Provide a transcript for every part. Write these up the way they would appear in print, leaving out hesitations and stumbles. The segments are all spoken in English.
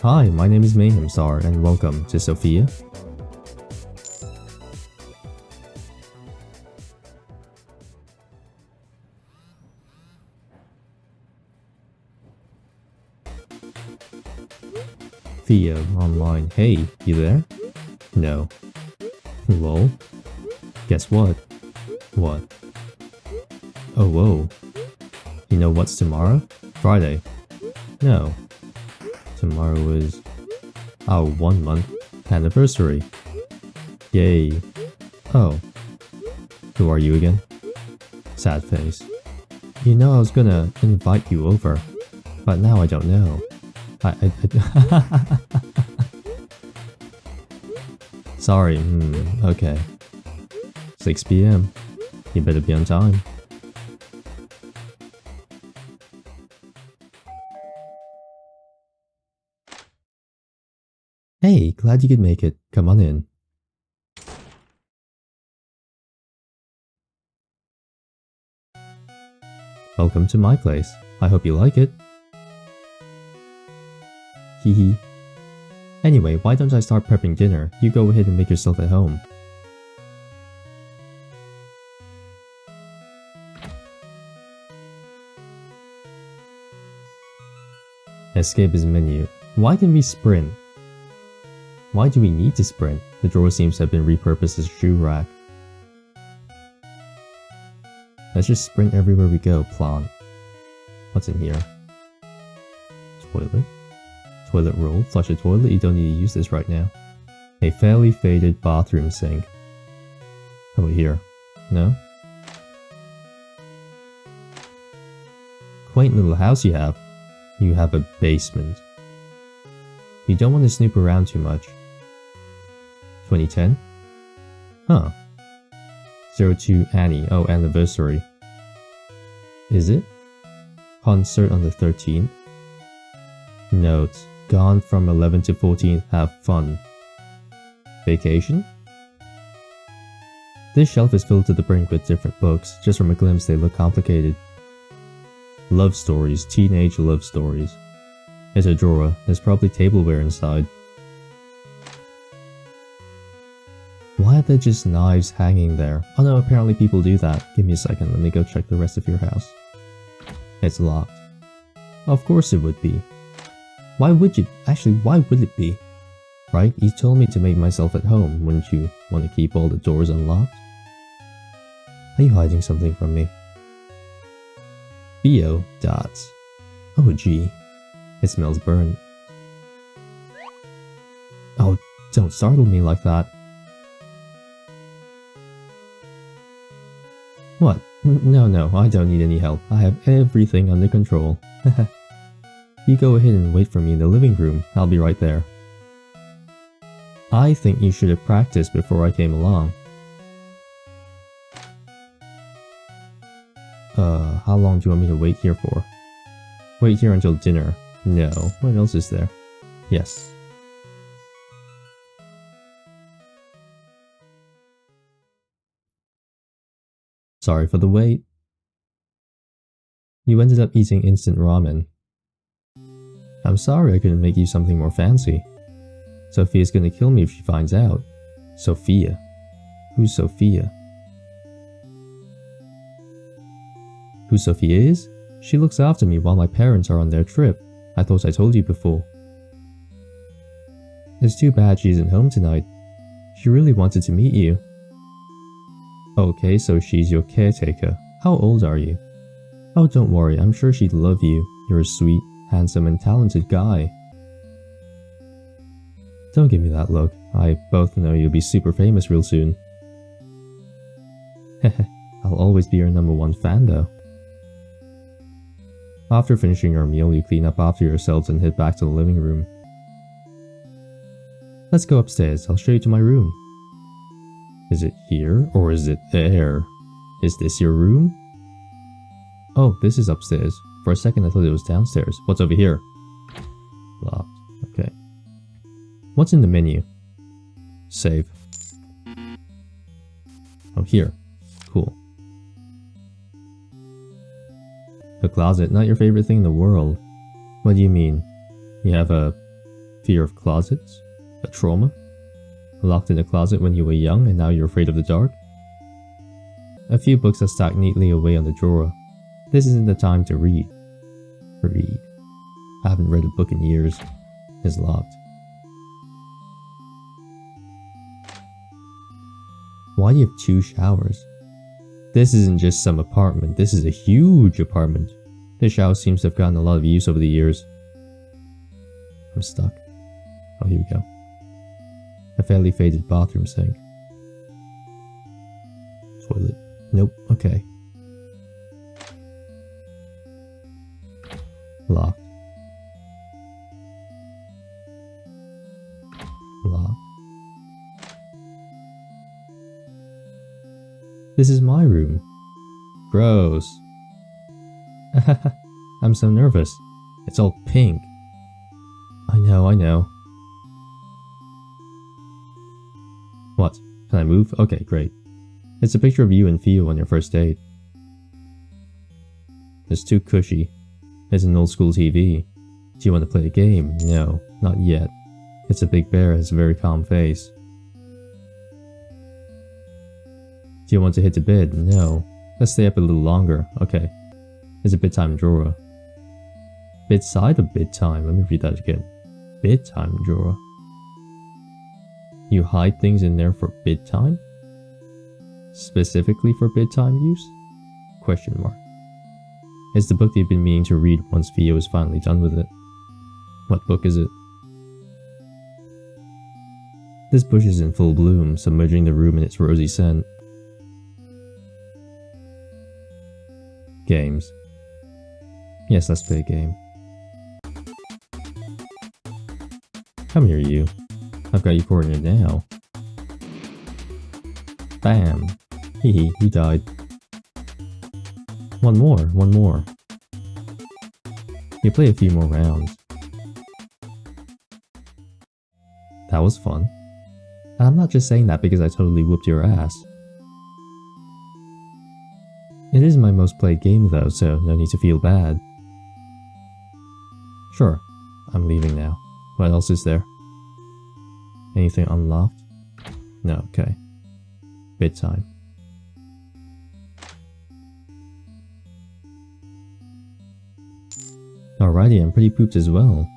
Hi, my name is Mayhemstar and welcome to Sofia. Theo online. Hey, you there? No. Lol. Guess what? What? Oh, whoa. You know what's tomorrow? Friday. No. Tomorrow is our 1 month anniversary. Yay. Oh. Who are you again? Sad face. You know I was gonna invite you over, but now I don't know. Sorry, okay. 6 p.m. You better be on time. Hey, glad you could make it. Come on in. Welcome to my place. I hope you like it. Hehe. Anyway, why don't I start prepping dinner? You go ahead and make yourself at home. Escape is menu. Why can we sprint? Why do we need to sprint? The drawer seems to have been repurposed as a shoe rack. Let's just sprint everywhere we go, plant. What's in here? Toilet? Toilet roll? Flush a toilet? You don't need to use this right now. A fairly faded bathroom sink. Over here. No? Quaint little house you have. You have a basement. You don't want to snoop around too much. 2010? Huh. 02 Annie. Oh, anniversary. Is it? Concert on the 13th? Note. Gone from 11 to 14th. Have fun. Vacation? This shelf is filled to the brink with different books. Just from a glimpse they look complicated. Love stories. Teenage love stories. It's a drawer. There's probably tableware inside. Why are there just knives hanging there? Oh no, apparently people do that. Give me a second, let me go check the rest of your house. It's locked. Of course it would be. Why would you? Actually, why would it be? Right? You told me to make myself at home. Wouldn't you want to keep all the doors unlocked? Are you hiding something from me? Theo. Dots. Oh gee. It smells burnt. Oh, don't startle me like that. What? No, I don't need any help. I have everything under control. You go ahead and wait for me in the living room. I'll be right there. I think you should have practiced before I came along. How long do you want me to wait here for? Wait here until dinner. No. What else is there? Yes. Sorry for the wait. You ended up eating instant ramen. I'm sorry I couldn't make you something more fancy. Sofia's gonna kill me if she finds out. Sofia? Who's Sofia? Who Sofia is? She looks after me while my parents are on their trip. I thought I told you before. It's too bad she isn't home tonight. She really wanted to meet you. Okay, so she's your caretaker. How old are you? Oh, don't worry, I'm sure she'd love you. You're a sweet, handsome and talented guy. Don't give me that look. I both know you'll be super famous real soon. Heh, I'll always be your #1 fan though. After finishing your meal, you clean up after yourselves and head back to the living room. Let's go upstairs, I'll show you to my room. Is it here or is it there? Is this your room? Oh, this is upstairs. For a second I thought it was downstairs. What's over here? Locked. Okay. What's in the menu? Save. Oh, here. Cool. A closet, not your favorite thing in the world. What do you mean? You have a Fear of closets? A trauma? Locked in a closet when you were young and now you're afraid of the dark? A few books are stacked neatly away on the drawer. This isn't the time to read. Read. I haven't read a book in years. It's locked. Why do you have 2 showers? This isn't just some apartment, this is a huge apartment. This shower seems to have gotten a lot of use over the years. I'm stuck. Oh, here we go. A fairly faded bathroom sink. Toilet. Nope, okay. Locked. Locked. This is my room. Gross. I'm so nervous. It's all pink. I know. What? Can I move? Okay, great. It's a picture of you and Theo on your first date. It's too cushy. It's an old school TV. Do you want to play a game? No, not yet. It's a big bear, has a very calm face. Do you want to hit the bed? No. Let's stay up a little longer. Okay. It's a bedtime drawer. Bedside or bedtime? Let me read that again. Bedtime drawer. You hide things in there for bedtime? Specifically for bedtime use? Question mark. It's the book they've been meaning to read once Theo is finally done with it. What book is it? This bush is in full bloom, submerging the room in its rosy scent. Games. Yes, let's play a game. Come here, you. I've got you cornered now. Bam! Hehe, you died. One more. You play a few more rounds. That was fun. And I'm not just saying that because I totally whooped your ass. It is my most played game though, so no need to feel bad. Sure, I'm leaving now. What else is there? Anything unlocked? No, okay. Bedtime. Alrighty, I'm pretty pooped as well.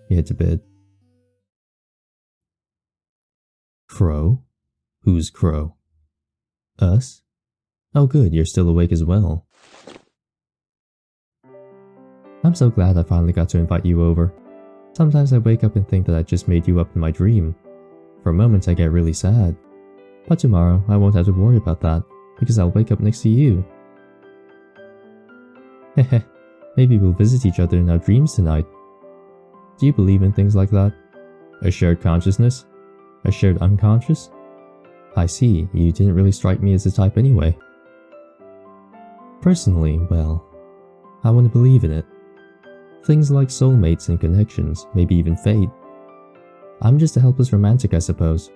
You head to bed. Crow? Who's Crow? Us? Oh good, you're still awake as well. I'm so glad I finally got to invite you over. Sometimes I wake up and think that I just made you up in my dream. For a moment I get really sad. But tomorrow I won't have to worry about that, because I'll wake up next to you. Heh, maybe we'll visit each other in our dreams tonight. Do you believe in things like that? A shared consciousness? A shared unconscious? I see, you didn't really strike me as the type anyway. Personally, well, I want to believe in it. Things like soulmates and connections, maybe even fate. I'm just a helpless romantic, I suppose.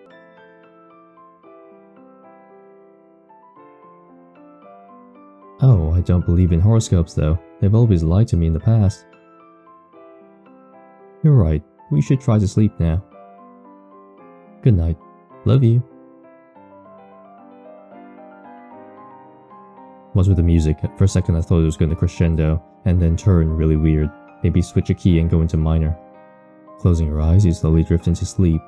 Oh, I don't believe in horoscopes though. They've always lied to me in the past. You're right, we should try to sleep now. Good night. Love you. What's with the music? For a second I thought it was going to crescendo, and then turn really weird. Maybe switch a key and go into minor. Closing your eyes, you slowly drift into sleep.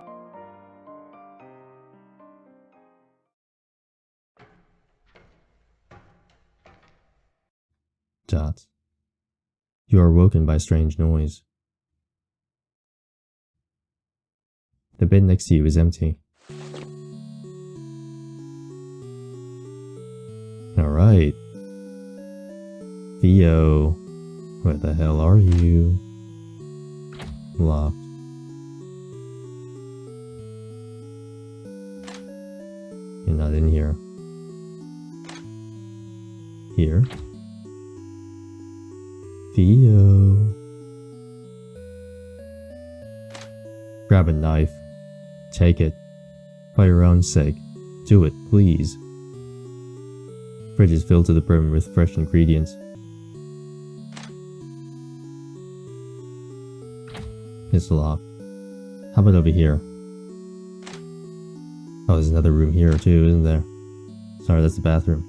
Dot. You are woken by a strange noise. The bed next to you is empty. Alright. Theo. Where the hell are you? Locked. You're not in here. Here? Theo. Grab a knife. Take it. For your own sake. Do it, please. Fridge is filled to the brim with fresh ingredients. It's locked. How about over here? Oh, there's another room here too, isn't there? Sorry, that's the bathroom.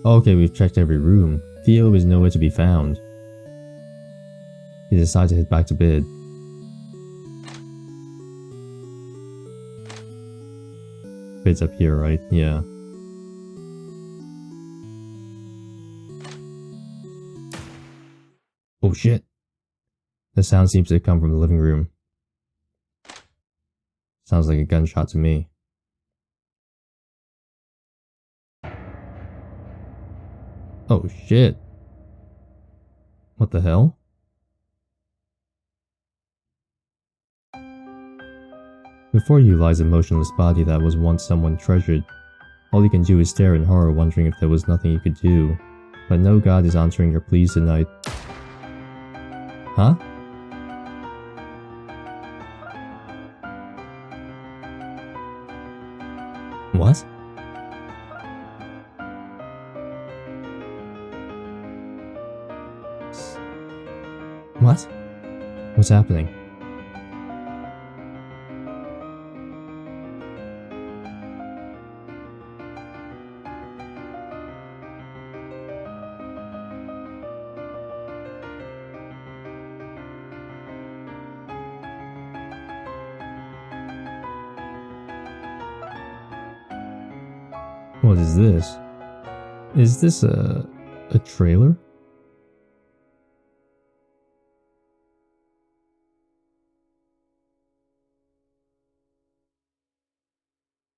Okay, we've checked every room. Theo is nowhere to be found. He decided to head back to bed. Bed's up here, right? Yeah. Oh shit! The sound seems to come from the living room. Sounds like a gunshot to me. Oh shit! What the hell? Before you lies a motionless body that was once someone treasured. All you can do is stare in horror, wondering if there was nothing you could do. But no god is answering your pleas tonight. Huh? What? What? What's happening? What is this? Is this a trailer?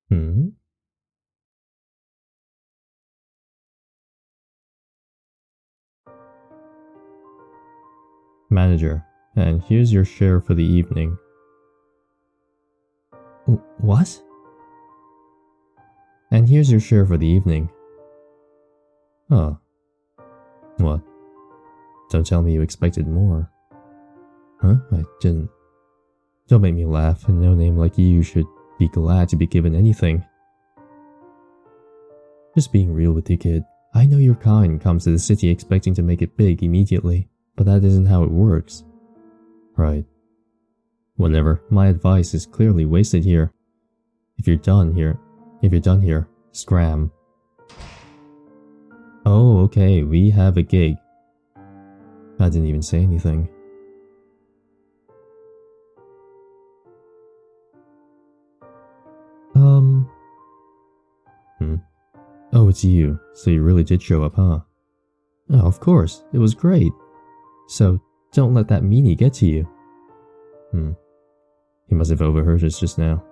Hmm? Manager, and here's your share for the evening. What? And here's your share for the evening. Oh. What? Don't tell me you expected more. Huh? I didn't. Don't make me laugh, and no name like you should be glad to be given anything. Just being real with you, kid. I know your kind comes to the city expecting to make it big immediately, but that isn't how it works. Right. Whatever, my advice is clearly wasted here. If you're done here, scram. Oh, okay, we have a gig. I didn't even say anything. Oh, it's you. So you really did show up, huh? Oh, of course. It was great. So, don't let that meanie get to you. He must have overheard us just now.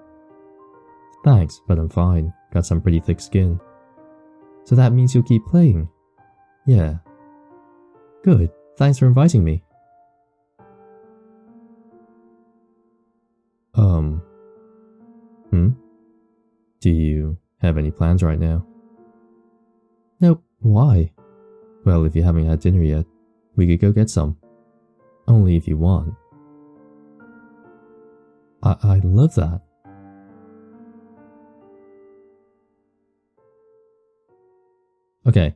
Thanks, but I'm fine. Got some pretty thick skin. So that means you'll keep playing? Yeah. Good. Thanks for inviting me. Do you have any plans right now? Nope. Why? Well, if you haven't had dinner yet, we could go get some. Only if you want. I love that. Okay.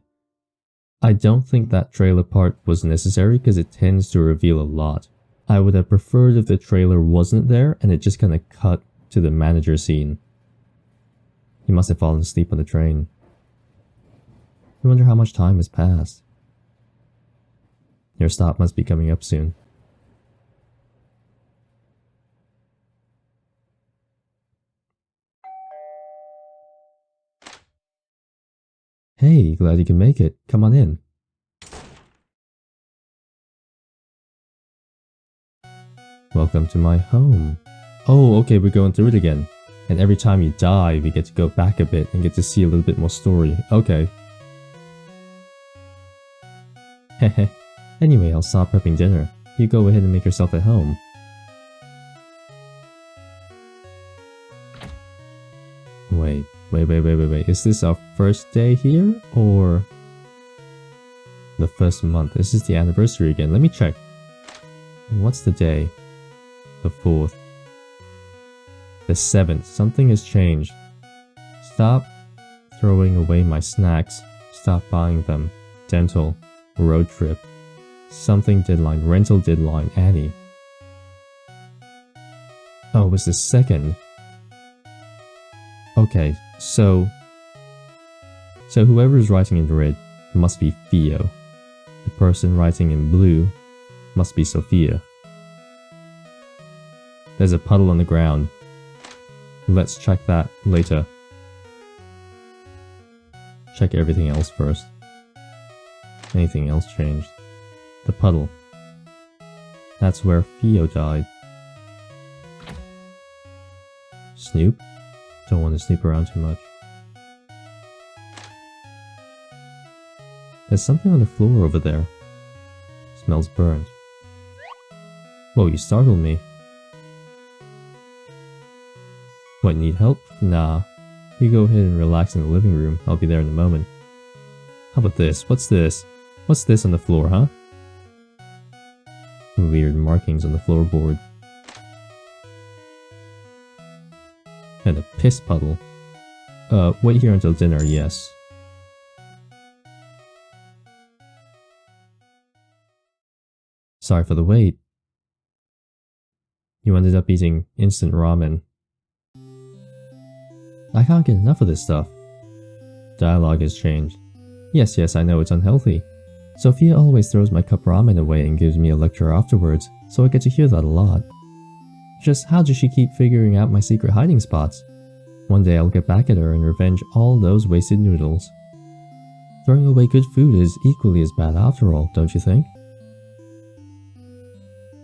I don't think that trailer part was necessary because it tends to reveal a lot. I would have preferred if the trailer wasn't there and it just kind of cut to the manager scene. He must have fallen asleep on the train. I wonder how much time has passed. Your stop must be coming up soon. Hey, glad you can make it. Come on in. Welcome to my home. Oh, okay, we're going through it again. And every time you die, we get to go back a bit and get to see a little bit more story. Okay. Heh. Anyway, I'll stop prepping dinner. You go ahead and make yourself at home. Wait. Is this our first day here, or the first month? This is the anniversary again. Let me check. What's the day? The 4th. The 7th. Something has changed. Stop throwing away my snacks. Stop buying them. Dental. Road trip. Something deadline, rental deadline, Annie. Oh, it was the second. Okay, so whoever's writing in red must be Theo. The person writing in blue must be Sofia. There's a puddle on the ground. Let's check that later. Check everything else first. Anything else changed? The puddle. That's where Theo died. Snoop? Don't want to snoop around too much. There's something on the floor over there. Smells burnt. Whoa, you startled me. What, need help? Nah. You go ahead and relax in the living room. I'll be there in a moment. How about this? What's this? What's this on the floor, huh? Weird markings on the floorboard. And a piss puddle. Wait here until dinner, yes. Sorry for the wait. You ended up eating instant ramen. I can't get enough of this stuff. Dialogue has changed. Yes, I know it's unhealthy. Sofia always throws my cup ramen away and gives me a lecture afterwards, so I get to hear that a lot. Just how does she keep figuring out my secret hiding spots? One day I'll get back at her and revenge all those wasted noodles. Throwing away good food is equally as bad after all, don't you think?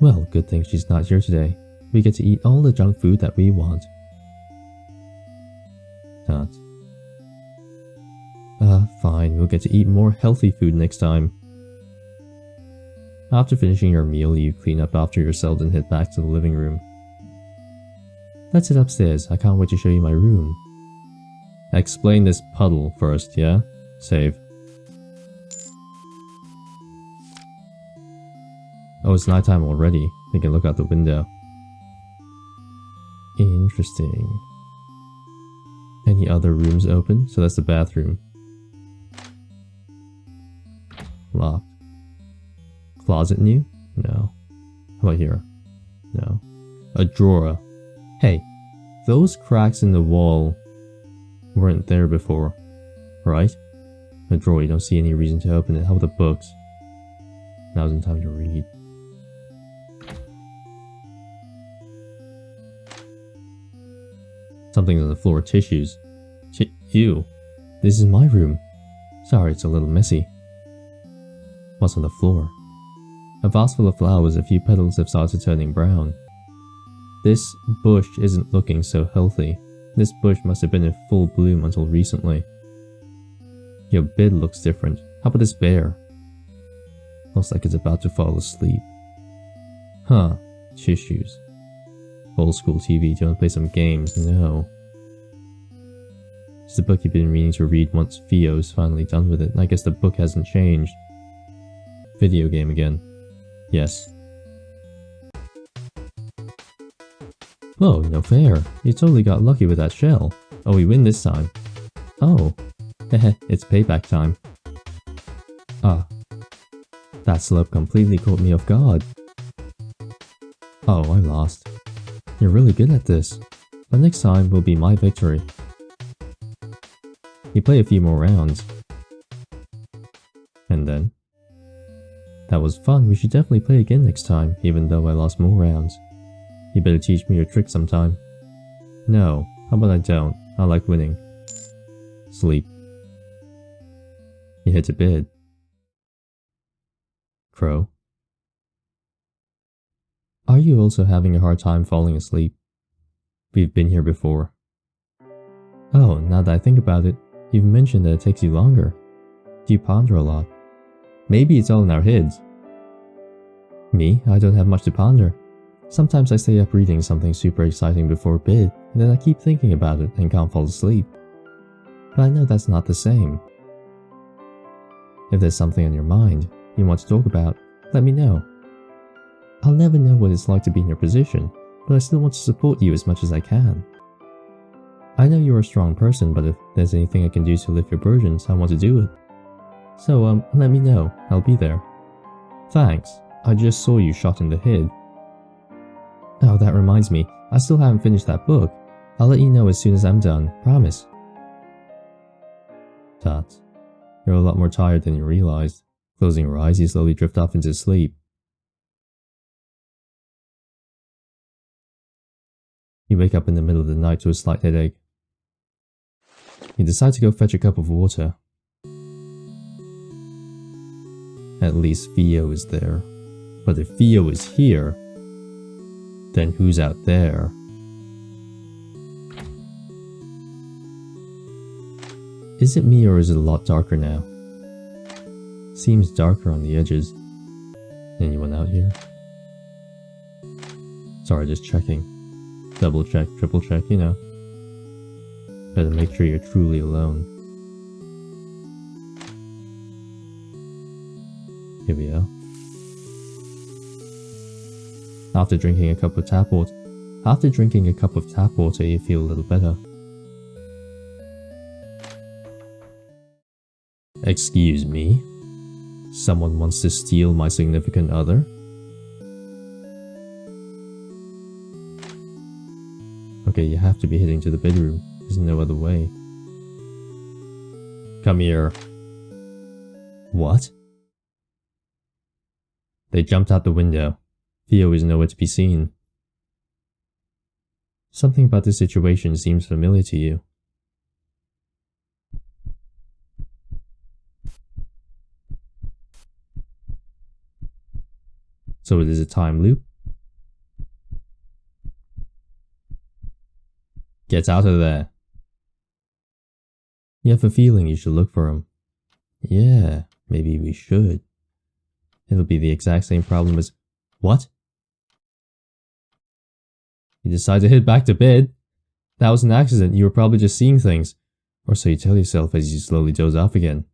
Well, good thing she's not here today. We get to eat all the junk food that we want. Not. Fine, we'll get to eat more healthy food next time. After finishing your meal, you clean up after yourself and head back to the living room. Let's head upstairs. I can't wait to show you my room. Explain this puddle first, yeah? Save. Oh, it's nighttime already. We can look out the window. Interesting. Any other rooms open? So that's the bathroom. Locked. Closet new? No. How about here? No. A drawer. Hey, those cracks in the wall weren't there before, right? A drawer, you don't see any reason to open it. How about the books? Now's the time to read. Something's on the floor. Tissues. Ew. This is my room. Sorry, it's a little messy. What's on the floor? A vase full of flowers. A few petals have started turning brown. This bush isn't looking so healthy. This bush must have been in full bloom until recently. Your bed looks different. How about this bear? Looks like it's about to fall asleep. Huh. Tissues. Old school TV. Do you want to play some games? No. It's the book you've been meaning to read once Theo's finally done with it. I guess the book hasn't changed. Video game again. Yes. Oh, no fair. You totally got lucky with that shell. Oh, we win this time. Oh. Heh, it's payback time. Ah. That slope completely caught me off guard. Oh, I lost. You're really good at this. But next time will be my victory. You play a few more rounds. And then? That was fun. We should definitely play again next time, even though I lost more rounds. You better teach me your trick sometime. No, how about I don't? I like winning. Sleep. You head to bed. Crow. Are you also having a hard time falling asleep? We've been here before. Oh, now that I think about it, you've mentioned that it takes you longer. Do you ponder a lot? Maybe it's all in our heads. Me? I don't have much to ponder. Sometimes I stay up reading something super exciting before bed, and then I keep thinking about it and can't fall asleep. But I know that's not the same. If there's something on your mind you want to talk about, let me know. I'll never know what it's like to be in your position, but I still want to support you as much as I can. I know you're a strong person, but if there's anything I can do to lift your burdens, I want to do it. So, let me know. I'll be there. Thanks. I just saw you shot in the head. Oh, that reminds me. I still haven't finished that book. I'll let you know as soon as I'm done. Promise. Tut. You're a lot more tired than you realized. Closing your eyes, you slowly drift off into sleep. You wake up in the middle of the night to a slight headache. You decide to go fetch a cup of water. At least Theo is there. But if Theo is here, then who's out there? Is it me or is it a lot darker now? Seems darker on the edges. Anyone out here? Sorry, just checking. Double check, triple check, you know. Better make sure you're truly alone. Here we are. After drinking a cup of tap water, you feel a little better. Excuse me? Someone wants to steal my significant other? Okay, you have to be heading to the bedroom. There's no other way. Come here. What? They jumped out the window. Theo is nowhere to be seen. Something about this situation seems familiar to you. So it is a time loop? Get out of there. You have a feeling you should look for him. Yeah, maybe we should. It'll be the exact same problem as... What? You decide to head back to bed? That was an accident, you were probably just seeing things. Or so you tell yourself as you slowly doze off again.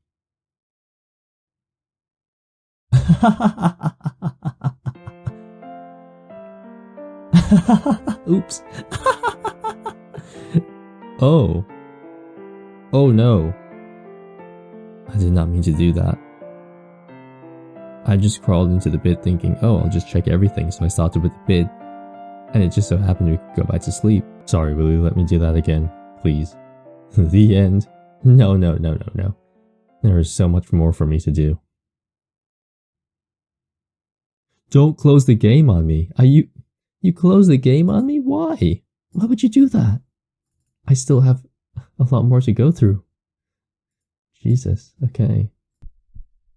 Oops. Oh. Oh no. I did not mean to do that. I just crawled into the bed thinking, oh, I'll just check everything, so I started with the bed. And it just so happened we could go back to sleep. Sorry, will you let me do that again? Please. The end. No. There is so much more for me to do. Don't close the game on me. You close the game on me? Why? Why would you do that? I still have a lot more to go through. Jesus, okay.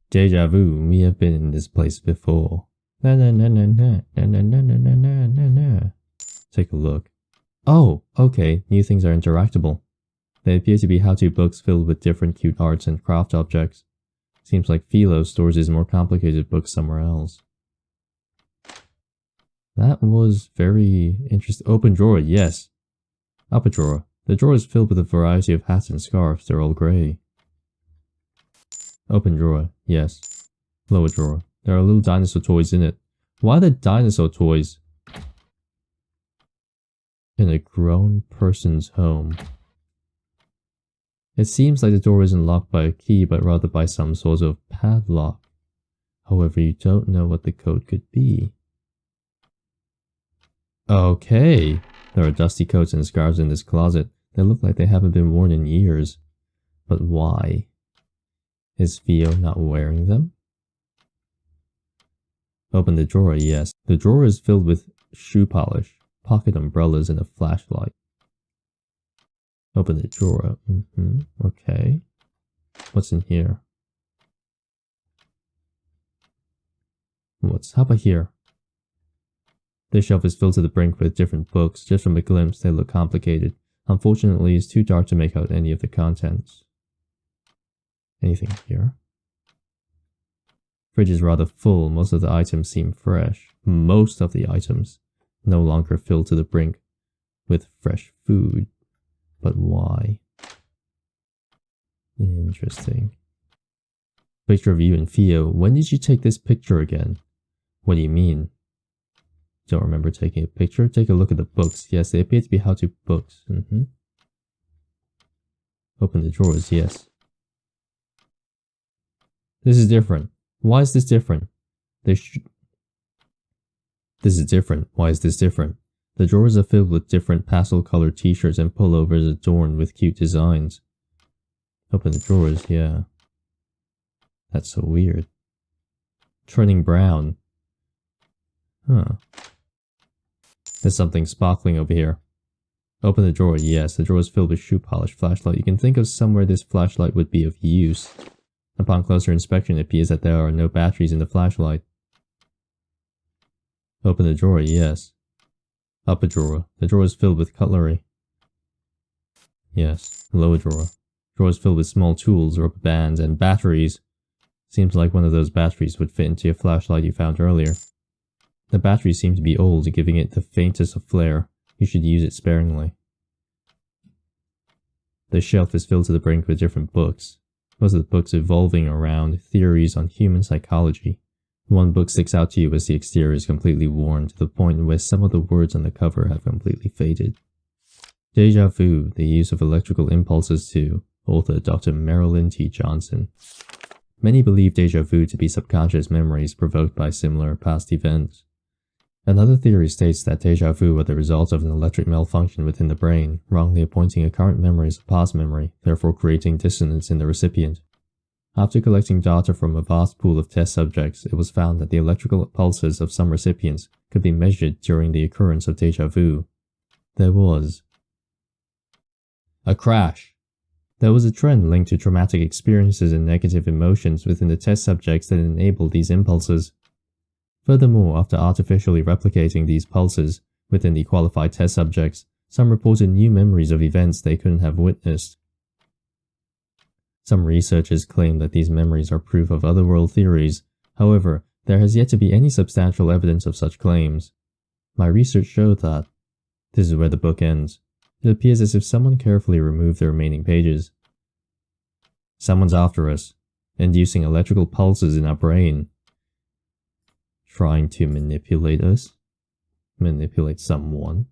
Deja vu, we have been in this place before. Na na na na na na na na na na na na na. Take a look. Oh, okay, new things are interactable. They appear to be how-to books filled with different cute arts and craft objects. Seems like Philo stores his more complicated books somewhere else. That was very interesting. Open drawer, yes. Upper drawer. The drawer is filled with a variety of hats and scarves. They're all grey. Open drawer, yes. Lower drawer. There are little dinosaur toys in it. Why are there dinosaur toys in a grown person's home? It seems like the door isn't locked by a key, but rather by some sort of padlock. However, you don't know what the code could be. Okay. There are dusty coats and scarves in this closet. They look like they haven't been worn in years. But why? Is Theo not wearing them? Open the drawer, yes. The drawer is filled with shoe polish, pocket umbrellas, and a flashlight. Open the drawer. Okay. What's in here? How about here? This shelf is filled to the brink with different books. Just from a glimpse, they look complicated. Unfortunately, it's too dark to make out any of the contents. Anything here? Fridge is rather full. Most of the items seem fresh. Most of the items no longer filled to the brink with fresh food. But why? Interesting. Picture of you and Theo. When did you take this picture again? What do you mean? Don't remember taking a picture? Take a look at the books. Yes, they appear to be how-to books. Open the drawers, yes. This is different. Why is this different? This is different. Why is this different? The drawers are filled with different pastel-colored t-shirts and pullovers adorned with cute designs. Open the drawers, yeah. That's so weird. Turning brown. Huh. There's something sparkling over here. Open the drawer, yes. The drawer is filled with shoe polish flashlight. You can think of somewhere this flashlight would be of use. Upon closer inspection, it appears that there are no batteries in the flashlight. Open the drawer, yes. Upper drawer. The drawer is filled with cutlery. Yes. Lower drawer. Drawer is filled with small tools, rubber bands, and batteries. Seems like one of those batteries would fit into your flashlight you found earlier. The batteries seem to be old, giving it the faintest of flare. You should use it sparingly. The shelf is filled to the brink with different books. Most of the books evolving around theories on human psychology. One book sticks out to you as the exterior is completely worn to the point where some of the words on the cover have completely faded. Deja Vu, the use of electrical impulses to author Dr. Marilyn T. Johnson. Many believe deja vu to be subconscious memories provoked by similar past events. Another theory states that deja vu are the result of an electric malfunction within the brain, wrongly appointing a current memory as a past memory, therefore creating dissonance in the recipient. After collecting data from a vast pool of test subjects, it was found that the electrical pulses of some recipients could be measured during the occurrence of deja vu. There was a crash. There was a trend linked to traumatic experiences and negative emotions within the test subjects that enabled these impulses. Furthermore, after artificially replicating these pulses within the qualified test subjects, some reported new memories of events they couldn't have witnessed. Some researchers claim that these memories are proof of otherworld theories. However, there has yet to be any substantial evidence of such claims. My research showed that. This is where the book ends. It appears as if someone carefully removed the remaining pages. Someone's after us, inducing electrical pulses in our brain. Trying to manipulate us? Manipulate someone?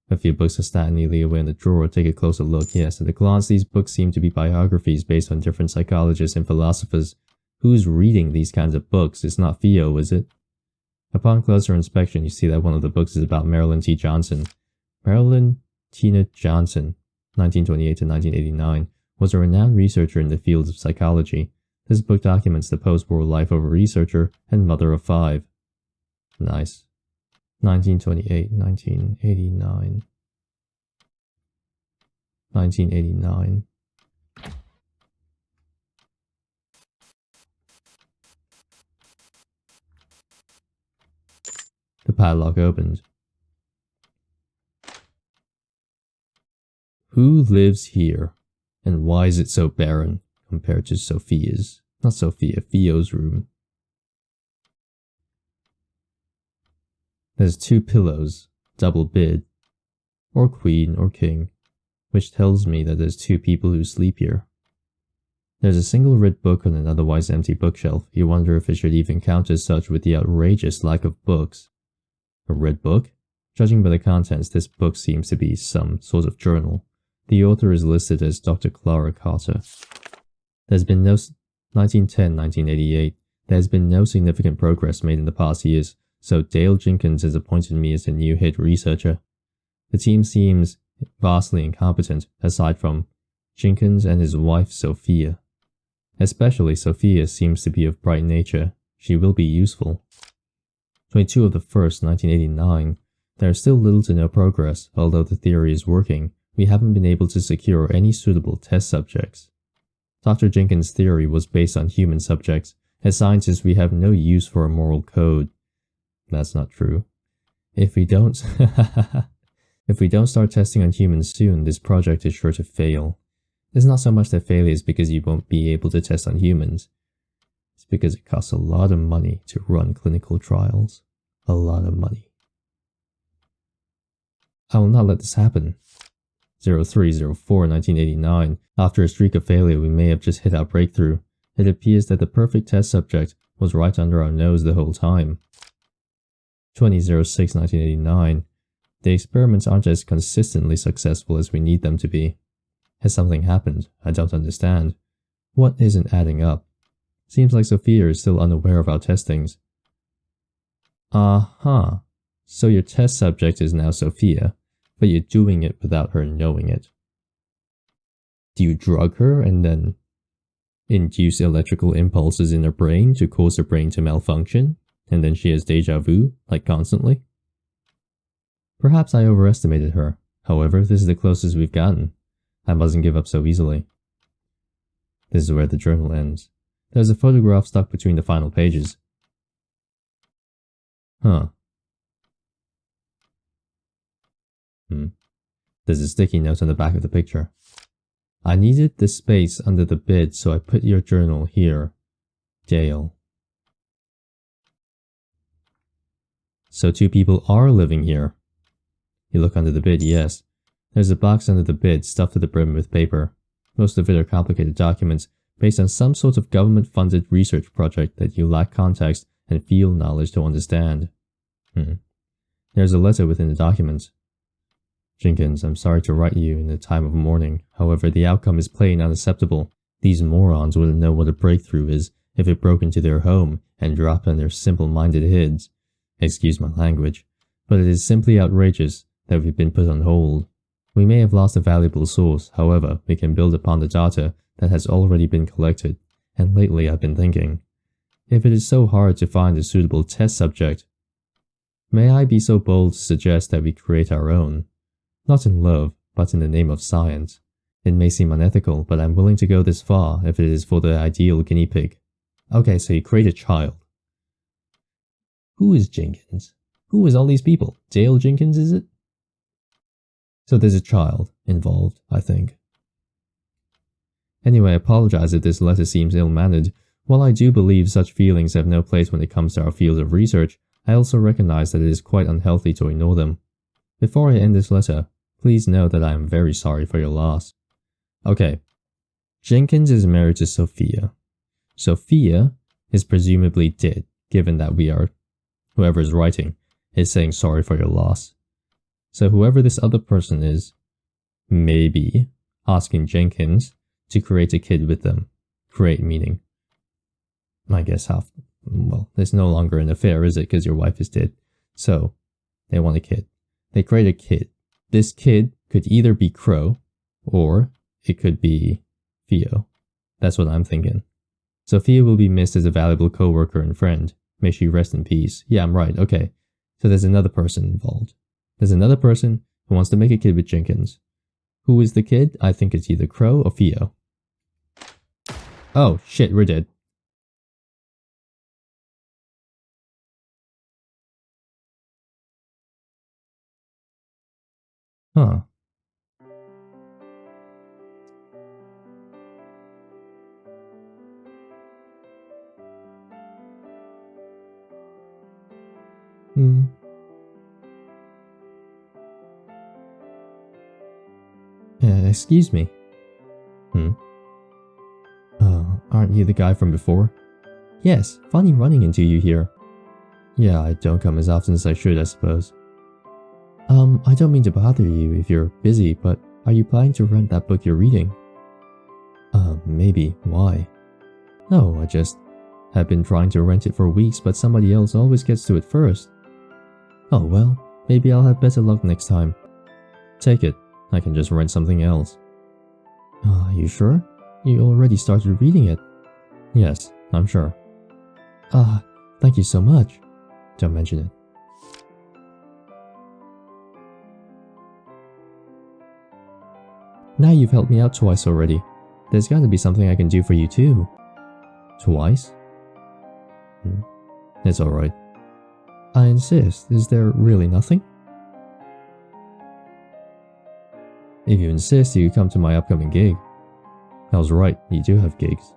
A few books are stacked neatly away in the drawer. Take a closer look. Yes, at a glance these books seem to be biographies based on different psychologists and philosophers. Who's reading these kinds of books? It's not Theo, is it? Upon closer inspection, you see that one of the books is about Marilyn T. Johnson. Marilyn Tina Johnson, 1928 to 1989, was a renowned researcher in the fields of psychology. This book documents the post-war life of a researcher and mother of 5. Nice. 1928, 1989. 1989. The padlock opened. Who lives here? And why is it so barren compared to Sofia's? Not Sofia, Theo's room. There's 2 pillows, double bed, or queen or king, which tells me that there's 2 people who sleep here. There's a single red book on an otherwise empty bookshelf. You wonder if it should even count as such with the outrageous lack of books. A red book? Judging by the contents, this book seems to be some sort of journal. The author is listed as Dr. Clara Carter. There's been no 1910-1988. There's been no significant progress made in the past years, so Dale Jenkins has appointed me as the new head researcher. The team seems vastly incompetent, aside from Jenkins and his wife Sofia. Especially Sofia seems to be of bright nature. She will be useful. 22 of the 1st, 1989. There is still little to no progress, although the theory is working. We haven't been able to secure any suitable test subjects. Dr. Jenkins' theory was based on human subjects. As scientists, we have no use for a moral code. That's not true. If we don't start testing on humans soon, this project is sure to fail. It's not so much that failure is because you won't be able to test on humans. It's because it costs a lot of money to run clinical trials. A lot of money. I will not let this happen. 03/04/1989. After a streak of failure, we may have just hit our breakthrough. It appears that the perfect test subject was right under our nose the whole time. 20/06/1989. The experiments aren't as consistently successful as we need them to be. Has something happened? I don't understand. What isn't adding up? Seems like Sofia is still unaware of our testings. Uh-huh. So your test subject is now Sophia, but you're doing it without her knowing it. Do you drug her and then induce electrical impulses in her brain to cause her brain to malfunction, and then she has deja vu, like constantly? Perhaps I overestimated her. However, this is the closest we've gotten. I mustn't give up so easily. This is where the journal ends. There's a photograph stuck between the final pages. Huh. There's a sticky note on the back of the picture. I needed the space under the bed, so I put your journal here. Dale. So two people are living here. You look under the bed, yes. There's a box under the bed stuffed to the brim with paper. Most of it are complicated documents based on some sort of government-funded research project that you lack context and field knowledge to understand. There's a letter within the documents. Jenkins, I'm sorry to write you in a time of mourning. However, the outcome is plain unacceptable. These morons wouldn't know what a breakthrough is if it broke into their home and dropped on their simple-minded heads. Excuse my language, but it is simply outrageous that we've been put on hold. We may have lost a valuable source, however, we can build upon the data that has already been collected, and lately I've been thinking, if it is so hard to find a suitable test subject, may I be so bold to suggest that we create our own? Not in love, but in the name of science. It may seem unethical, but I'm willing to go this far if it is for the ideal guinea pig. Okay, so you create a child. Who is Jenkins? Who is all these people? Dale Jenkins, is it? So there's a child involved, I think. Anyway, I apologize if this letter seems ill-mannered. While I do believe such feelings have no place when it comes to our field of research, I also recognize that it is quite unhealthy to ignore them. Before I end this letter, please know that I am very sorry for your loss. Okay. Jenkins is married to Sophia. Sophia is presumably dead, given that whoever is writing, is saying sorry for your loss. So whoever this other person is, maybe asking Jenkins to create a kid with them. Create meaning. I guess well, it's no longer an affair, is it? Because your wife is dead. So, they want a kid. They create a kid. This kid could either be Crow, or it could be Theo. That's what I'm thinking. Sophia will be missed as a valuable co-worker and friend. May she rest in peace. Yeah, I'm right. Okay. So there's another person involved. There's another person who wants to make a kid with Jenkins. Who is the kid? I think it's either Crow or Theo. Oh, shit, we're dead. Huh. Excuse me. Aren't you the guy from before? Yes, funny running into you here. Yeah, I don't come as often as I should, I suppose. I don't mean to bother you if you're busy, but are you planning to rent that book you're reading? Maybe. Why? No, I just have been trying to rent it for weeks, but somebody else always gets to it first. Oh well, maybe I'll have better luck next time. Take it. I can just rent something else. You sure? You already started reading it. Yes, I'm sure. Thank you so much. Don't mention it. Now you've helped me out twice already. There's gotta be something I can do for you too. Twice? It's alright. I insist, is there really nothing? If you insist, you can come to my upcoming gig. I was right, you do have gigs.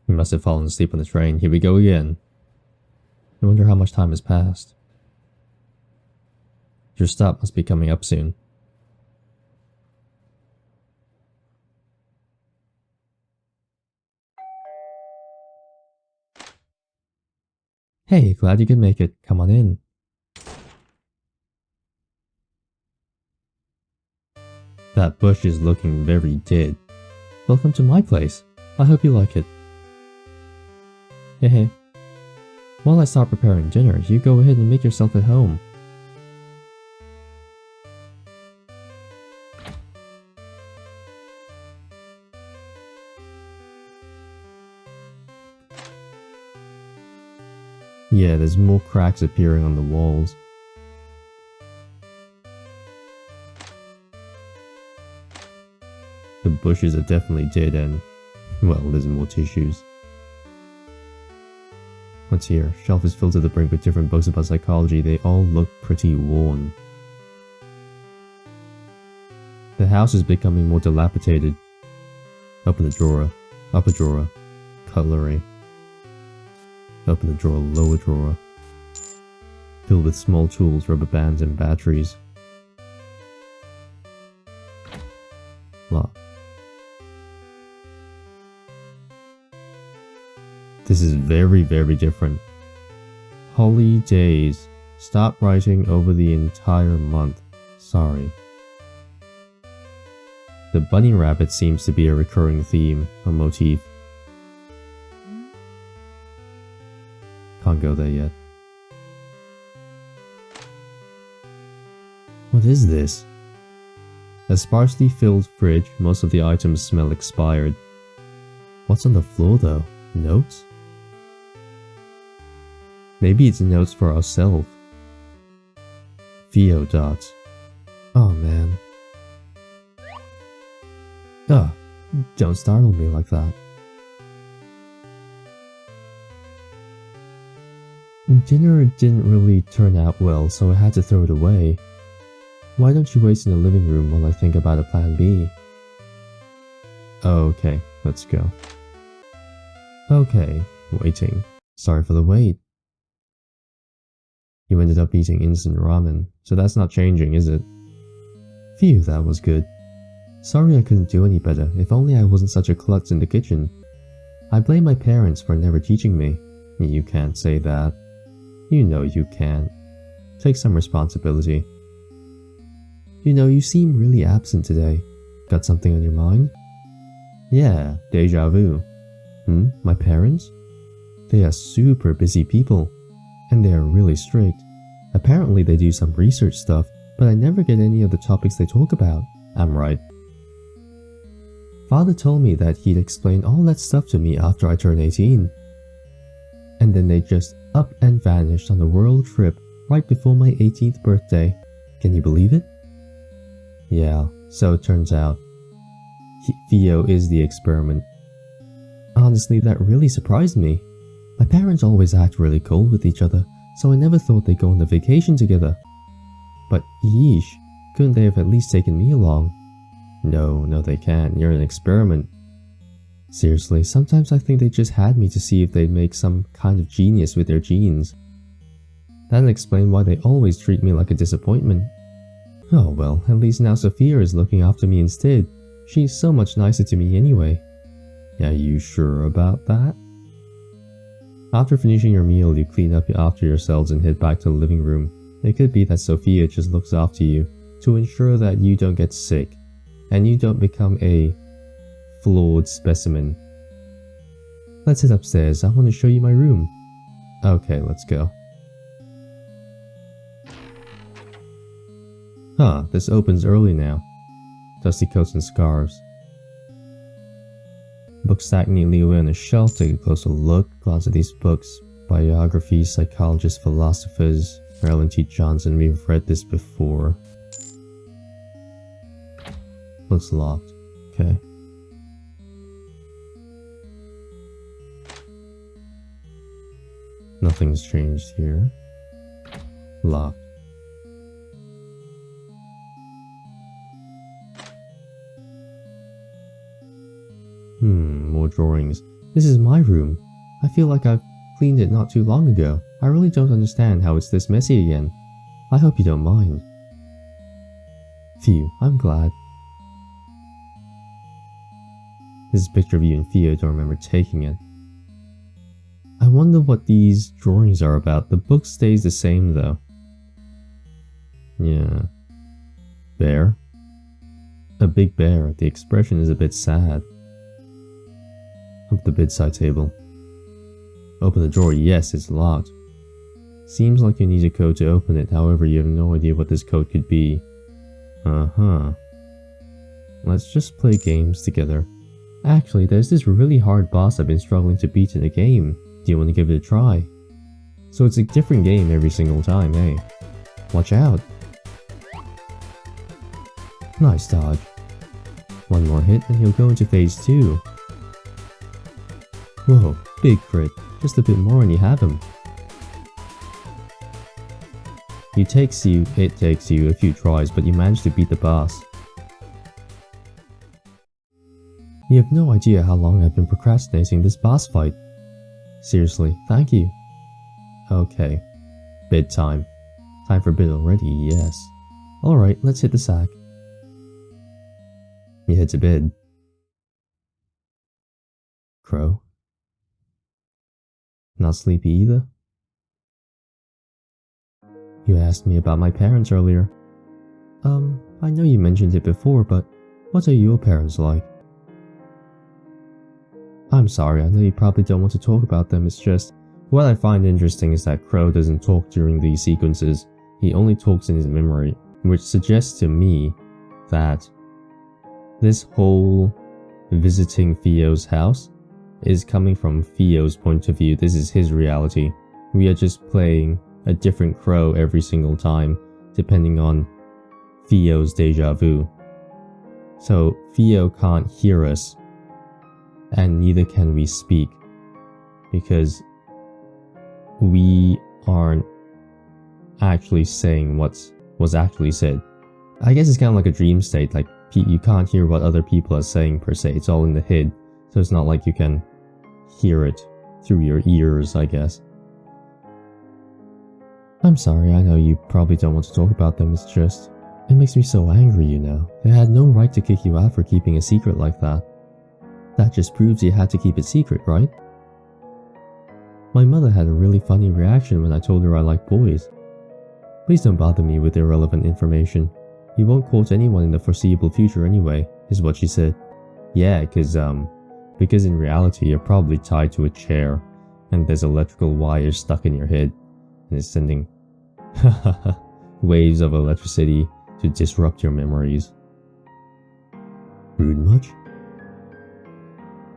You must have fallen asleep on the train. Here we go again. I wonder how much time has passed. Your stop must be coming up soon. Hey, glad you could make it. Come on in. That bush is looking very dead. Welcome to my place. I hope you like it. Hehe. While I start preparing dinner, you go ahead and make yourself at home. Yeah, there's more cracks appearing on the walls. The bushes are definitely dead and, well, there's more tissues. What's here? Shelf is filled to the brink with different books about psychology. They all look pretty worn. The house is becoming more dilapidated. Open the drawer. Upper drawer. Cutlery. Open the drawer. Lower drawer. Filled with small tools, rubber bands, and batteries. Lock. This is very, very different. Holidays. Stop writing over the entire month. Sorry. The bunny rabbit seems to be a recurring theme, a motif. Can't go there yet. What is this? A sparsely filled fridge, most of the items smell expired. What's on the floor though? Notes? Maybe it's notes for ourselves. Theo dots. Oh man. Ugh, don't startle me like that. Dinner didn't really turn out well, so I had to throw it away. Why don't you wait in the living room while I think about a plan B? Oh, okay, let's go. Okay, waiting. Sorry for the wait. You ended up eating instant ramen, so that's not changing, is it? Phew, that was good. Sorry I couldn't do any better, if only I wasn't such a klutz in the kitchen. I blame my parents for never teaching me. You can't say that. You know you can't. Take some responsibility. You know, you seem really absent today. Got something on your mind? Yeah, deja vu. My parents? They are super busy people. And they are really strict. Apparently they do some research stuff, but I never get any of the topics they talk about. I'm right. Father told me that he'd explain all that stuff to me after I turned 18. And then they just up and vanished on a world trip right before my 18th birthday. Can you believe it? Yeah, so it turns out. Theo is the experiment. Honestly, that really surprised me. My parents always act really cold with each other, so I never thought they'd go on a vacation together. But yeesh, couldn't they have at least taken me along? No, they can't. You're an experiment. Seriously, sometimes I think they just had me to see if they'd make some kind of genius with their genes. That'll explain why they always treat me like a disappointment. Oh well, at least now Sofia is looking after me instead. She's so much nicer to me anyway. Are you sure about that? After finishing your meal, you clean up after yourselves and head back to the living room. It could be that Sofia just looks after you to ensure that you don't get sick and you don't become a flawed specimen. Let's head upstairs. I want to show you my room. Okay, let's go. Huh, this opens early now. Dusty coats and scarves. Books stacked neatly away on a shelf. Take a closer look. Glance at these books. Biographies, psychologists, philosophers. Marilyn T. Johnson. We've read this before. Looks locked. Okay. Nothing's changed here. Locked. More drawings. This is my room. I feel like I've cleaned it not too long ago. I really don't understand how it's this messy again. I hope you don't mind. Phew, I'm glad. This is a picture of you and Theo. Don't remember taking it. I wonder what these drawings are about. The book stays the same though. Yeah. Bear. A big bear. The expression is a bit sad. Up the bedside table. Open the drawer. Yes, it's locked. Seems like you need a code to open it, however you have no idea what this code could be. Uh-huh. Let's just play games together. Actually, there's this really hard boss I've been struggling to beat in a game. Do you want to give it a try? So it's a different game every single time, eh? Watch out! Nice dodge. One more hit and he'll go into phase 2. Whoa, big crit. Just a bit more and you have him. It takes you a few tries, but you manage to beat the boss. You have no idea how long I've been procrastinating this boss fight. Seriously, thank you. Okay. Bedtime. Time for bed already, yes. Alright, let's hit the sack. You head to bed. Crow? Not sleepy either? You asked me about my parents earlier. I know you mentioned it before, but what are your parents like? I'm sorry, I know you probably don't want to talk about them, it's just, what I find interesting is that Crow doesn't talk during these sequences, he only talks in his memory, which suggests to me that this whole visiting Theo's house is coming from Theo's point of view. This is his reality. We are just playing a different Crow every single time, depending on Theo's deja vu. So Theo can't hear us, and neither can we speak, because we aren't actually saying what's actually said. I guess it's kind of like a dream state, like you can't hear what other people are saying per se, it's all in the head, so it's not like you can hear it through your ears, I guess. I'm sorry, I know you probably don't want to talk about them, it's just, it makes me so angry, you know. They had no right to kick you out for keeping a secret like that. That just proves you had to keep it secret, right? My mother had a really funny reaction when I told her I like boys. Please don't bother me with irrelevant information. You won't court anyone in the foreseeable future anyway, is what she said. Yeah, because in reality you're probably tied to a chair, and there's electrical wires stuck in your head, and it's sending waves of electricity to disrupt your memories. Rude much?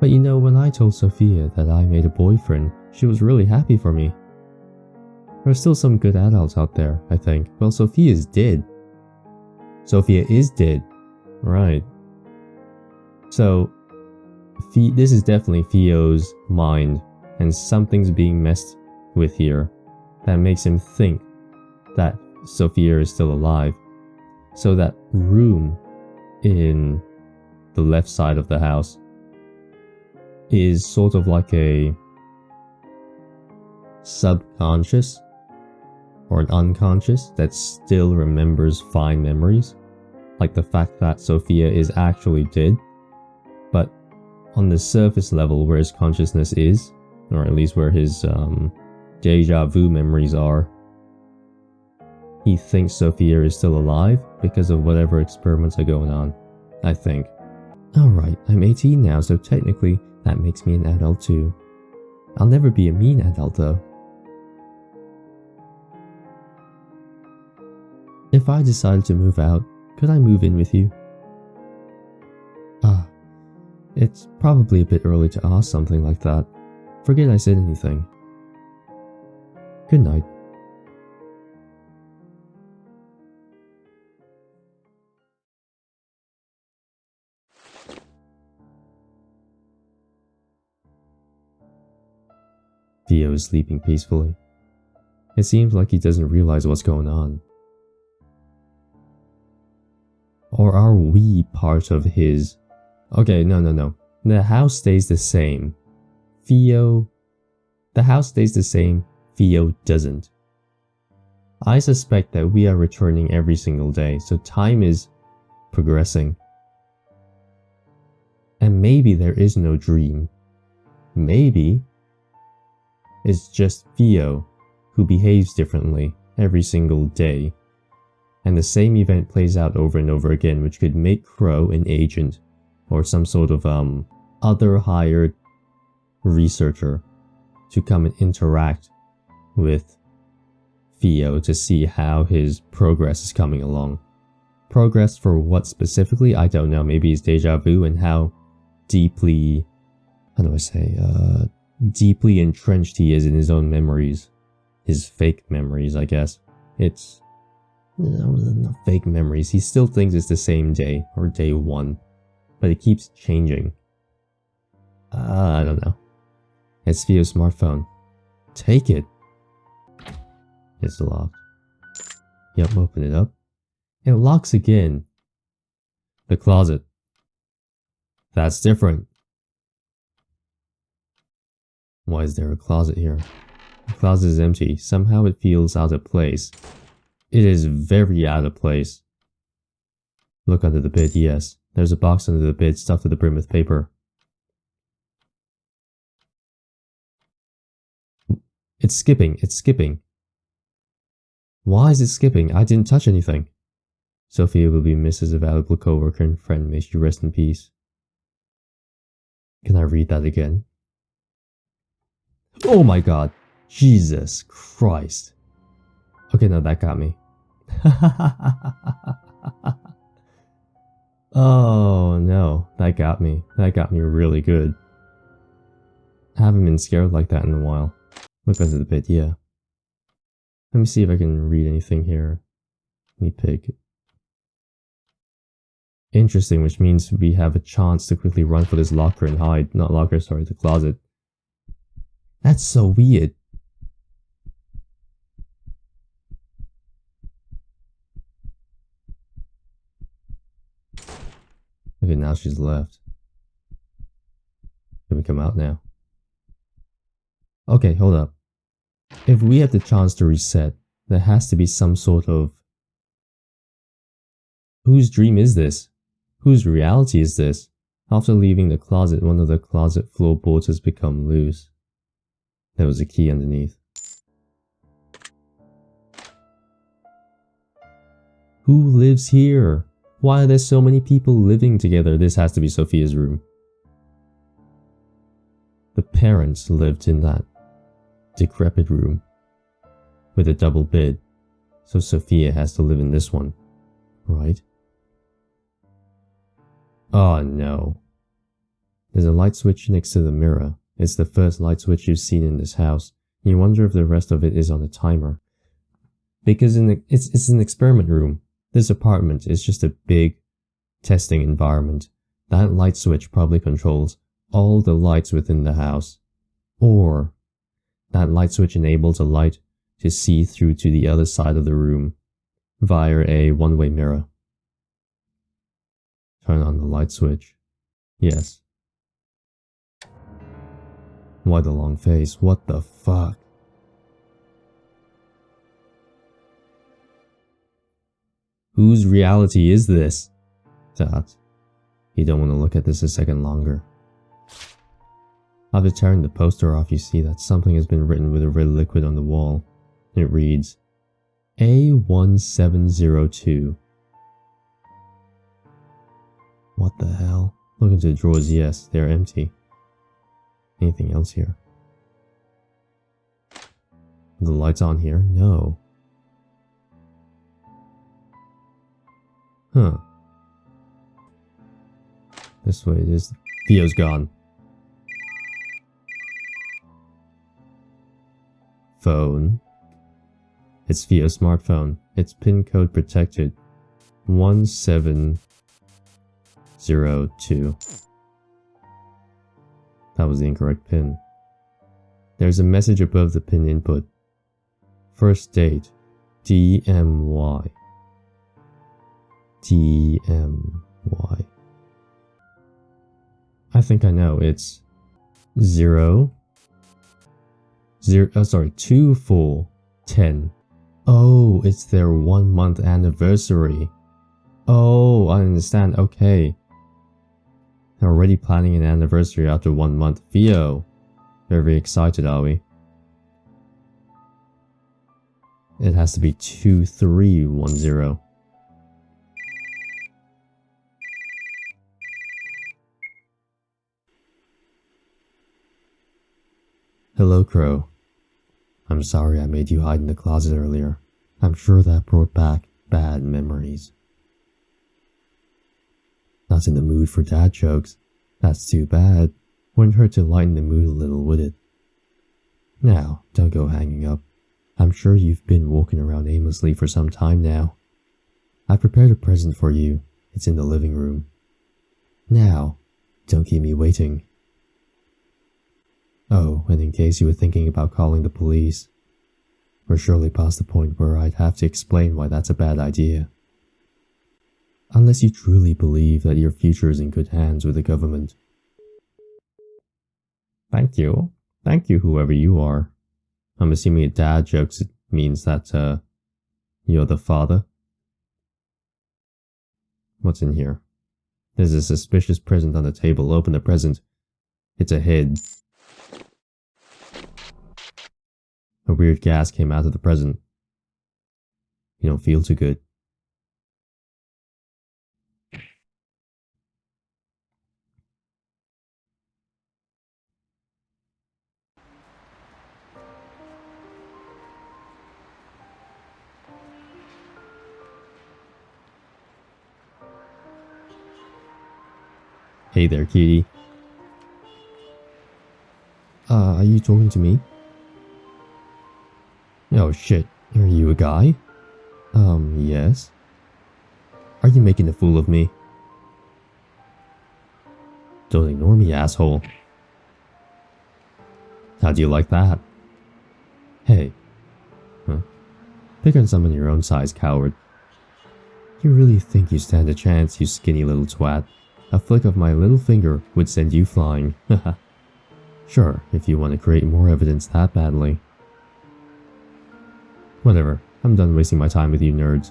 But you know, when I told Sofia that I made a boyfriend, she was really happy for me. There are still some good adults out there, I think. Well, Sofia's dead. Sofia is dead. Right. So, this is definitely Theo's mind, and something's being messed with here that makes him think that Sofia is still alive. So that room in the left side of the house is sort of like a subconscious or an unconscious that still remembers fine memories, like the fact that Sofia is actually dead, but on the surface level where his consciousness is, or at least where his deja vu memories are, he thinks Sofia is still alive because of whatever experiments are going on, I think. Alright, I'm 18 now, so technically that makes me an adult too. I'll never be a mean adult though. If I decided to move out, could I move in with you? It's probably a bit early to ask something like that. Forget I said anything. Good night. Theo is sleeping peacefully. It seems like he doesn't realize what's going on. Or are we part of his... Okay, no. The house stays the same. The house stays the same, Theo doesn't. I suspect that we are returning every single day, so time is progressing. And maybe there is no dream. Maybe it's just Theo who behaves differently every single day. And the same event plays out over and over again, which could make Crow an agent or some sort of other hired researcher to come and interact with Theo to see how his progress is coming along. Progress for what specifically? I don't know. Maybe it's deja vu and how deeply, how do I say, deeply entrenched he is in his own memories. His fake memories, I guess. It's not fake memories. He still thinks it's the same day or day one, but it keeps changing. I don't know. It's Theo's smartphone. Take it. It's locked. Yep, open it up. It locks again. The closet. That's different. Why is there a closet here? The closet is empty. Somehow it feels out of place. It is very out of place. Look under the bed, yes. There's a box under the bed stuffed to the brim with paper. It's skipping. It's skipping. Why is it skipping? I didn't touch anything. Sofia will be missed as a valuable co-worker and friend. May she rest in peace. Can I read that again? Oh my god. Jesus Christ. Okay, no, that got me. Oh no, that got me. That got me really good. I haven't been scared like that in a while. Look under the bed, yeah. Let me see if I can read anything here. Let me pick. Interesting, which means we have a chance to quickly run for this locker and hide. Not locker, sorry, the closet. That's so weird. Okay, now she's left. Can we come out now? Okay, hold up. If we have the chance to reset, there has to be some sort of... Whose dream is this? Whose reality is this? After leaving the closet, one of the closet floorboards has become loose. There was a key underneath. Who lives here? Why are there so many people living together? This has to be Sofia's room. The parents lived in that decrepit room with a double bed, so Sofia has to live in this one, right? Oh no. There's a light switch next to the mirror. It's the first light switch you've seen in this house. You wonder if the rest of it is on a timer. Because it's an experiment room. This apartment is just a big testing environment. That light switch probably controls all the lights within the house. Or that light switch enables a light to see through to the other side of the room via a one-way mirror. Turn on the light switch. Yes. Why the long face? What the fuck? Whose reality is this? Dad, you don't want to look at this a second longer. After tearing the poster off, you see that something has been written with a red liquid on the wall. It reads, A1702. What the hell? Look into the drawers, yes, they're empty. Anything else here? The lights on here? No. Huh. This way it is. Theo's gone. Phone. It's Theo's smartphone. It's pin code protected. 1702. That was the incorrect pin. There's a message above the pin input. First date. DMY. DMY. I think I know. It's 2410. Oh, it's their 1 month anniversary. Oh, I understand. Okay. They're already planning an anniversary after 1 month. Theo. Very excited, are we? It has to be 2310. Hello, Crow. I'm sorry I made you hide in the closet earlier. I'm sure that brought back bad memories. Not in the mood for dad jokes. That's too bad. Wouldn't hurt to lighten the mood a little, would it? Now, don't go hanging up. I'm sure you've been walking around aimlessly for some time now. I prepared a present for you. It's in the living room. Now, don't keep me waiting. Oh, and in case you were thinking about calling the police, we're surely past the point where I'd have to explain why that's a bad idea. Unless you truly believe that your future is in good hands with the government. Thank you. Thank you, whoever you are. I'm assuming a dad jokes means that, you're the father. What's in here? There's a suspicious present on the table. Open the present. It's a head. A weird gas came out of the present. You don't feel too good. Hey there, cutie. Are you talking to me? Oh shit, are you a guy? Yes. Are you making a fool of me? Don't ignore me, asshole. How do you like that? Hey. Huh? Pick on someone your own size, coward. You really think you stand a chance, you skinny little twat? A flick of my little finger would send you flying. Haha. Sure, if you want to create more evidence that badly. Whatever, I'm done wasting my time with you nerds.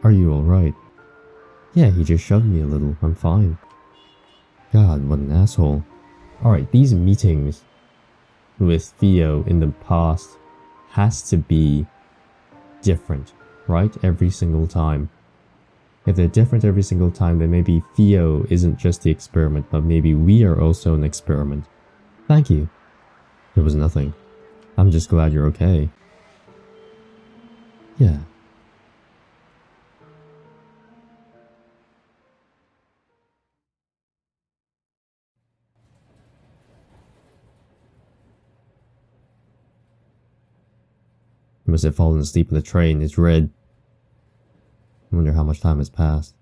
Are you alright? Yeah, he just shoved me a little, I'm fine. God, what an asshole. Alright, these meetings with Theo in the past has to be different, right? Every single time. If they're different every single time, then maybe Theo isn't just the experiment, but maybe we are also an experiment. Thank you. It was nothing. I'm just glad you're okay. Yeah. You must have fallen asleep in the train. It's red. I wonder how much time has passed.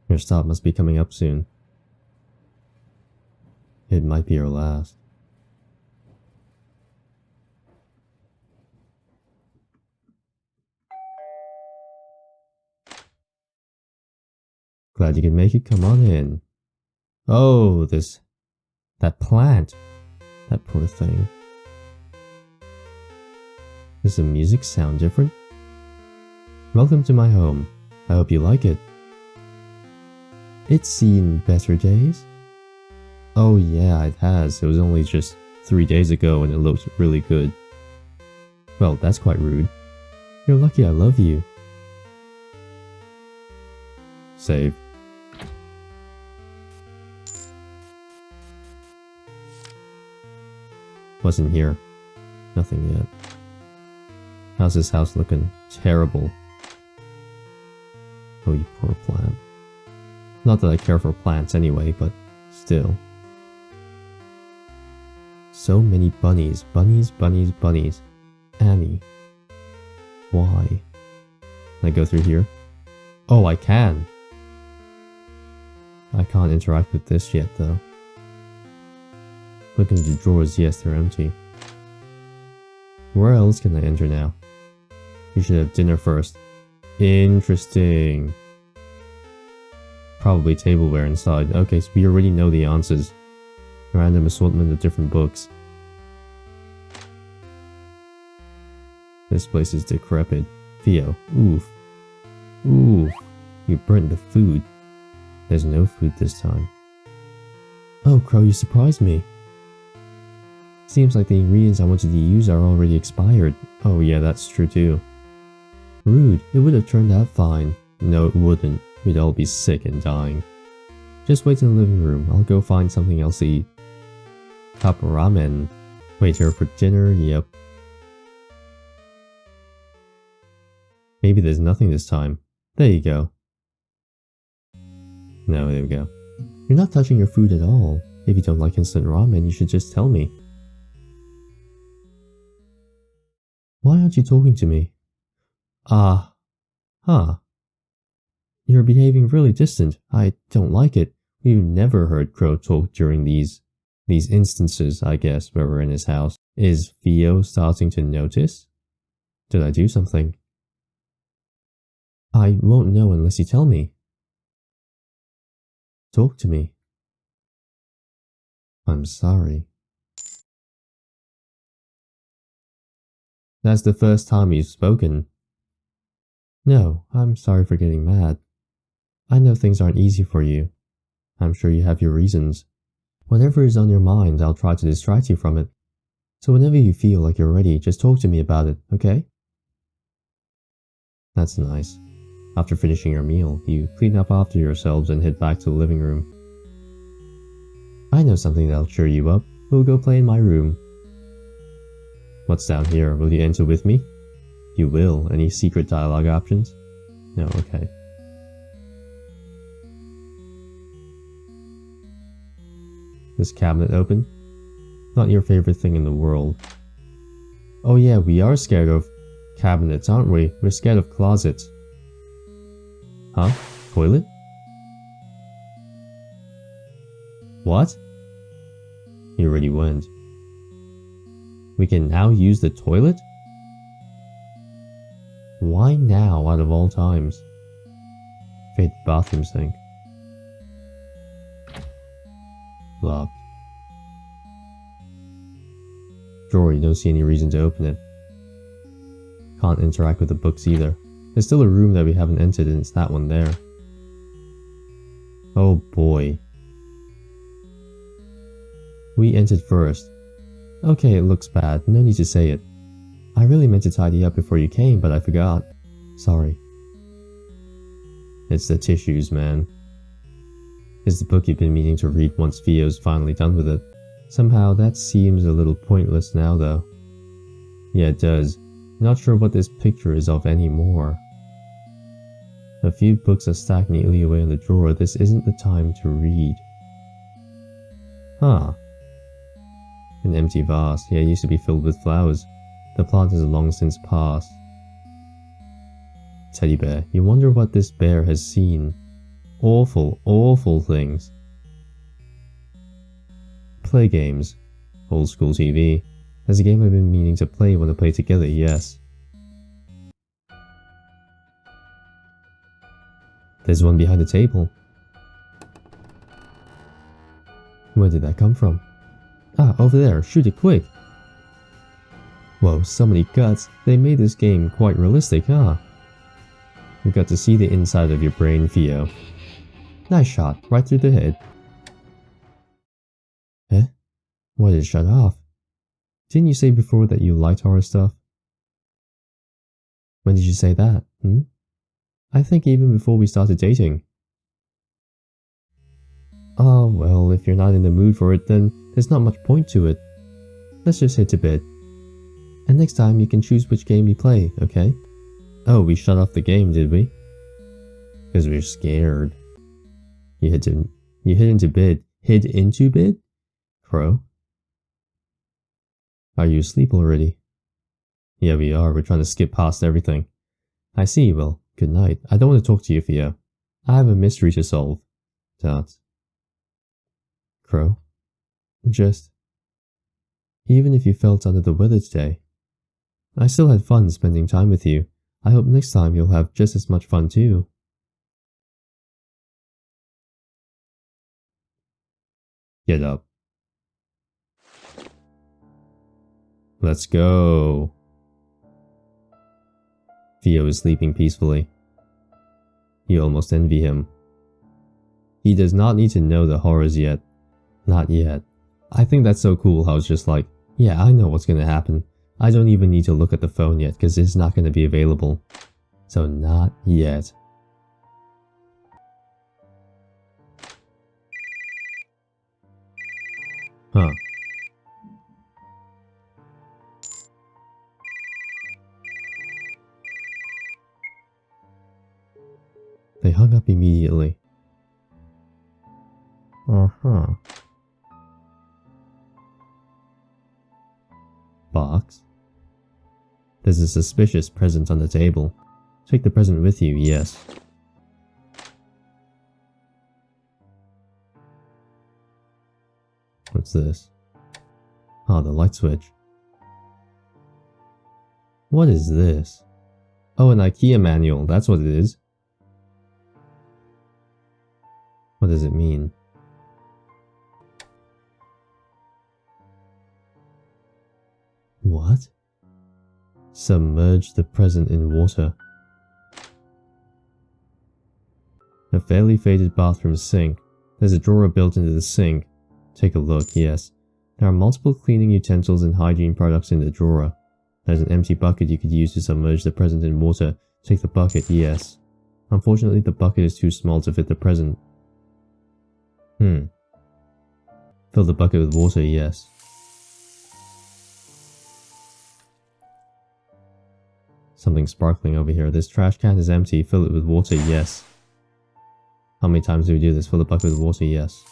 Your stop must be coming up soon. It might be your last. Glad you could make it. Come on in. Oh, that plant. That poor thing. Does the music sound different? Welcome to my home. I hope you like it. It's seen better days. Oh yeah, it has. It was only just 3 days ago and it looked really good. Well, that's quite rude. You're lucky I love you. Save. What's in here? Nothing yet. How's this house looking? Terrible. Oh, you poor plant. Not that I care for plants anyway, but still. So many bunnies. Bunnies, bunnies, bunnies. Annie. Why? Can I go through here? Oh, I can! I can't interact with this yet, though. Look into the drawers. Yes, they're empty. Where else can I enter now? You should have dinner first. Interesting. Probably tableware inside. Okay, so we already know the answers. Random assortment of different books. This place is decrepit. Theo. Oof. Oof. You burnt the food. There's no food this time. Oh, Crow, you surprised me. Seems like the ingredients I wanted to use are already expired. Oh yeah, that's true too. Rude, it would have turned out fine. No, it wouldn't. We'd all be sick and dying. Just wait in the living room. I'll go find something else to eat. Cup ramen. Wait here for dinner, yep. Maybe there's nothing this time. There you go. No, there we go. You're not touching your food at all. If you don't like instant ramen, you should just tell me. Why aren't you talking to me? Ah. Huh. You're behaving really distant. I don't like it. We've never heard Crow talk during these instances, I guess, where we're in his house. Is Theo starting to notice? Did I do something? I won't know unless you tell me. Talk to me. I'm sorry. That's the first time you've spoken. No, I'm sorry for getting mad. I know things aren't easy for you. I'm sure you have your reasons. Whatever is on your mind, I'll try to distract you from it. So whenever you feel like you're ready, just talk to me about it, okay? That's nice. After finishing your meal, you clean up after yourselves and head back to the living room. I know something that'll cheer you up. We'll go play in my room. What's down here? Will you enter with me? You will. Any secret dialogue options? No, okay. This cabinet open? Not your favorite thing in the world. Oh yeah, we are scared of cabinets, aren't we? We're scared of closets. Huh? Toilet? What? He already went. We can now use the toilet? Why now, out of all times? Fade the bathroom sink. Locked. Drawer, you don't see any reason to open it. Can't interact with the books either. There's still a room that we haven't entered and it's that one there. Oh boy. We entered first. Okay, it looks bad. No need to say it. I really meant to tidy up before you came, but I forgot. Sorry. It's the tissues, man. It's the book you've been meaning to read once Theo's finally done with it. Somehow that seems a little pointless now though. Yeah, it does. Not sure what this picture is of anymore. A few books are stacked neatly away in the drawer. This isn't the time to read. Huh. An empty vase. Yeah, it used to be filled with flowers. The plant has long since passed. Teddy bear. You wonder what this bear has seen. Awful, awful things. Play games. Old school TV. There's a game I've been meaning to play. Want to play together? Yes. There's one behind the table. Where did that come from? Ah, over there. Shoot it quick. Whoa, so many guts. They made this game quite realistic, huh? We got to see the inside of your brain, Theo. Nice shot, right through the head. Eh? Why did it shut off? Didn't you say before that you liked horror stuff? When did you say that, I think even before we started dating. Oh, well, if you're not in the mood for it, then there's not much point to it. Let's just head to bed. And next time you can choose which game you play, okay? Oh, we shut off the game, did we? Because we're scared. You hid into bed. Hid into bed? Crow? Are you asleep already? Yeah, we are. We're trying to skip past everything. I see. Well, good night. I don't want to talk to you, Theo. I have a mystery to solve. Dot. Crow? Just... Even if you felt under the weather today, I still had fun spending time with you. I hope next time you'll have just as much fun too. Get up. Let's go. Theo is sleeping peacefully. You almost envy him. He does not need to know the horrors yet. Not yet. I think that's so cool how it's just like, yeah, I know what's gonna happen. I don't even need to look at the phone yet because it's not gonna be available. So not yet. Huh. They hung up immediately. Uh-huh. Box? There's a suspicious present on the table. Take the present with you, yes. What's this? Ah, the light switch. What is this? Oh, an IKEA manual, that's what it is. What does it mean? What? Submerge the present in water. A fairly faded bathroom sink. There's a drawer built into the sink. Take a look, yes. There are multiple cleaning utensils and hygiene products in the drawer. There's an empty bucket you could use to submerge the present in water. Take the bucket, yes. Unfortunately, the bucket is too small to fit the present. Fill the bucket with water, yes. Something sparkling over here. This trash can is empty. Fill it with water, yes. How many times do we do this? Fill the bucket with water, yes.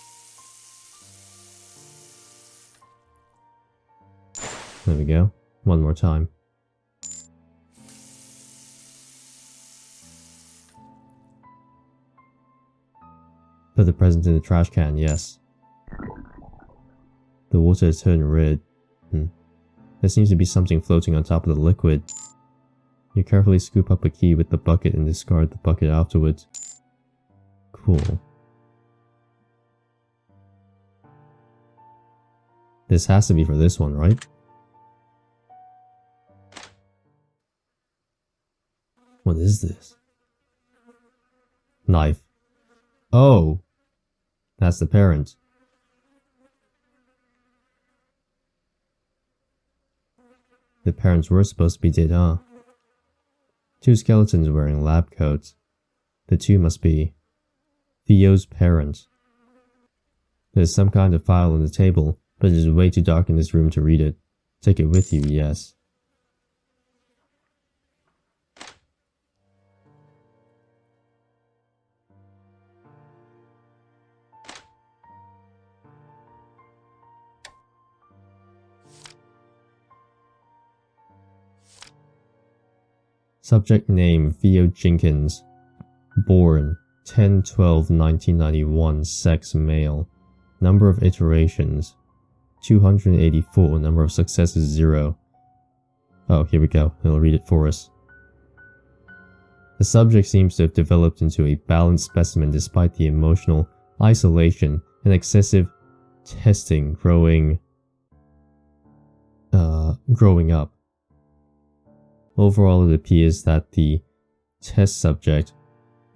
There we go. One more time. Put the present in the trash can, yes. The water has turned red. There seems to be something floating on top of the liquid. You carefully scoop up a key with the bucket and discard the bucket afterwards. Cool. This has to be for this one, right? What is this? Knife. Oh! That's the parent. The parents were supposed to be dead, huh? Two skeletons wearing lab coats. The two must be Theo's parents. There's some kind of file on the table, but it is way too dark in this room to read it. Take it with you, yes. Subject name Theo Jenkins. Born 10/12/1991. Sex male. Number of iterations 284. Number of successes 0. Oh, here we go. He'll read it for us. The subject seems to have developed into a balanced specimen despite the emotional isolation and excessive testing growing up. Overall, it appears that the test subject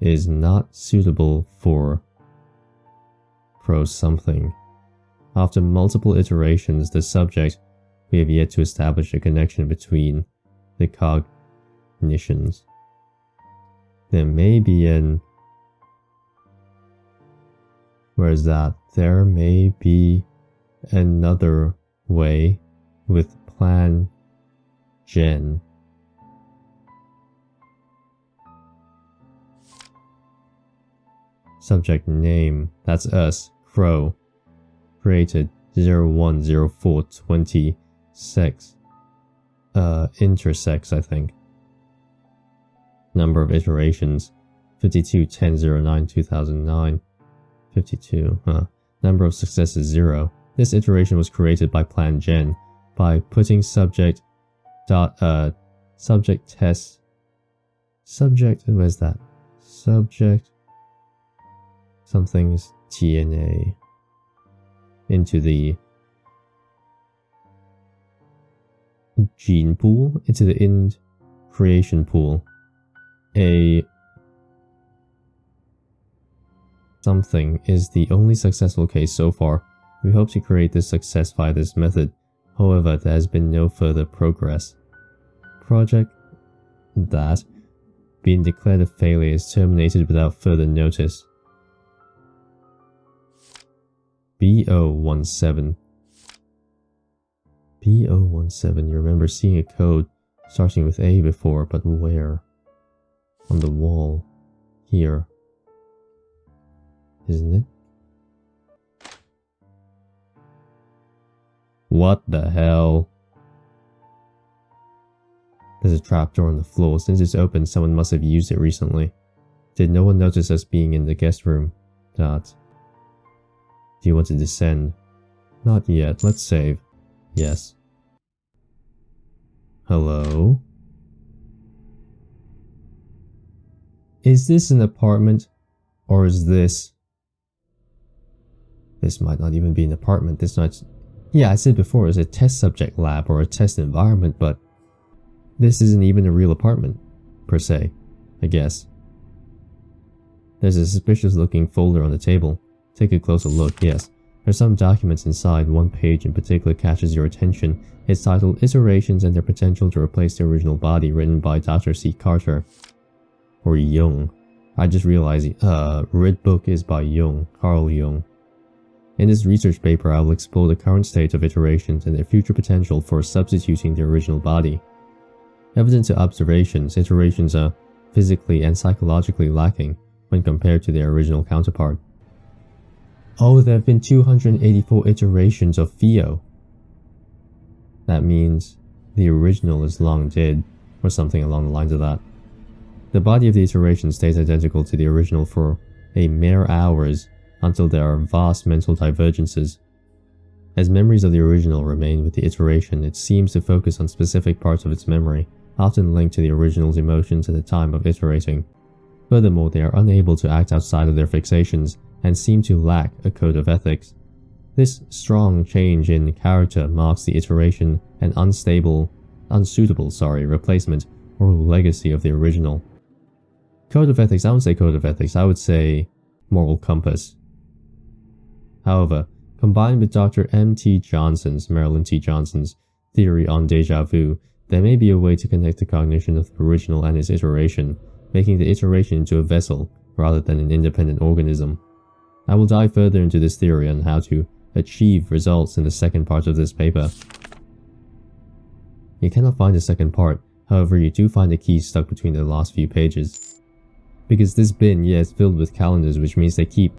is not suitable for something. After multiple iterations, the subject, we have yet to establish a connection between the cognitions. There may be where is that? There may be another way with plan gen. Subject name, that's us, Crow. Created 010420. Sex. Intersex, I think. Number of iterations 52/10/09/2009. 52, Number of successes 0. This iteration was created by Plan Gen by putting subject test subject, where's that? Subject something's TNA into the gene pool, into the ind creation pool. A something is the only successful case so far. We hope to create this success via this method. However, there has been no further progress. Project that Being declared a failure is terminated without further notice. B017. B017. You remember seeing a code starting with A before, but where? On the wall. Here. Isn't it? What the hell? There's a trapdoor on the floor. Since it's open, someone must have used it recently. Did no one notice us being in the guest room? Dot. Do you want to descend? Not yet. Let's save. Yes. Hello? Is this an apartment? Or is this... This might not even be an apartment. This might... Yeah, I said before it's a test subject lab or a test environment, but... This isn't even a real apartment, per se, I guess. There's a suspicious looking folder on the table. Take a closer look, yes. There's some documents inside. One page in particular catches your attention. It's titled Iterations and Their Potential to Replace the Original Body, written by Dr. C. Carter. Or Jung. I just realized, Red Book is by Jung, Carl Jung. In this research paper, I will explore the current state of iterations and their future potential for substituting the original body. Evident to observations, iterations are physically and psychologically lacking when compared to their original counterpart. Oh, there have been 284 iterations of Theo. That means the original is long dead, or something along the lines of that. The body of the iteration stays identical to the original for a mere hours until there are vast mental divergences. As memories of the original remain with the iteration, it seems to focus on specific parts of its memory, often linked to the original's emotions at the time of iterating. Furthermore, they are unable to act outside of their fixations and seem to lack a code of ethics. This strong change in character marks the iteration an unsuitable replacement or legacy of the original. Code of ethics, I wouldn't say code of ethics, I would say moral compass. However, combined with Dr. Marilyn T. Johnson's theory on deja vu, there may be a way to connect the cognition of the original and its iteration, making the iteration into a vessel rather than an independent organism. I will dive further into this theory on how to achieve results in the second part of this paper. You cannot find the second part, however you do find a key stuck between the last few pages. Because this bin, yeah, is filled with calendars, which means they keep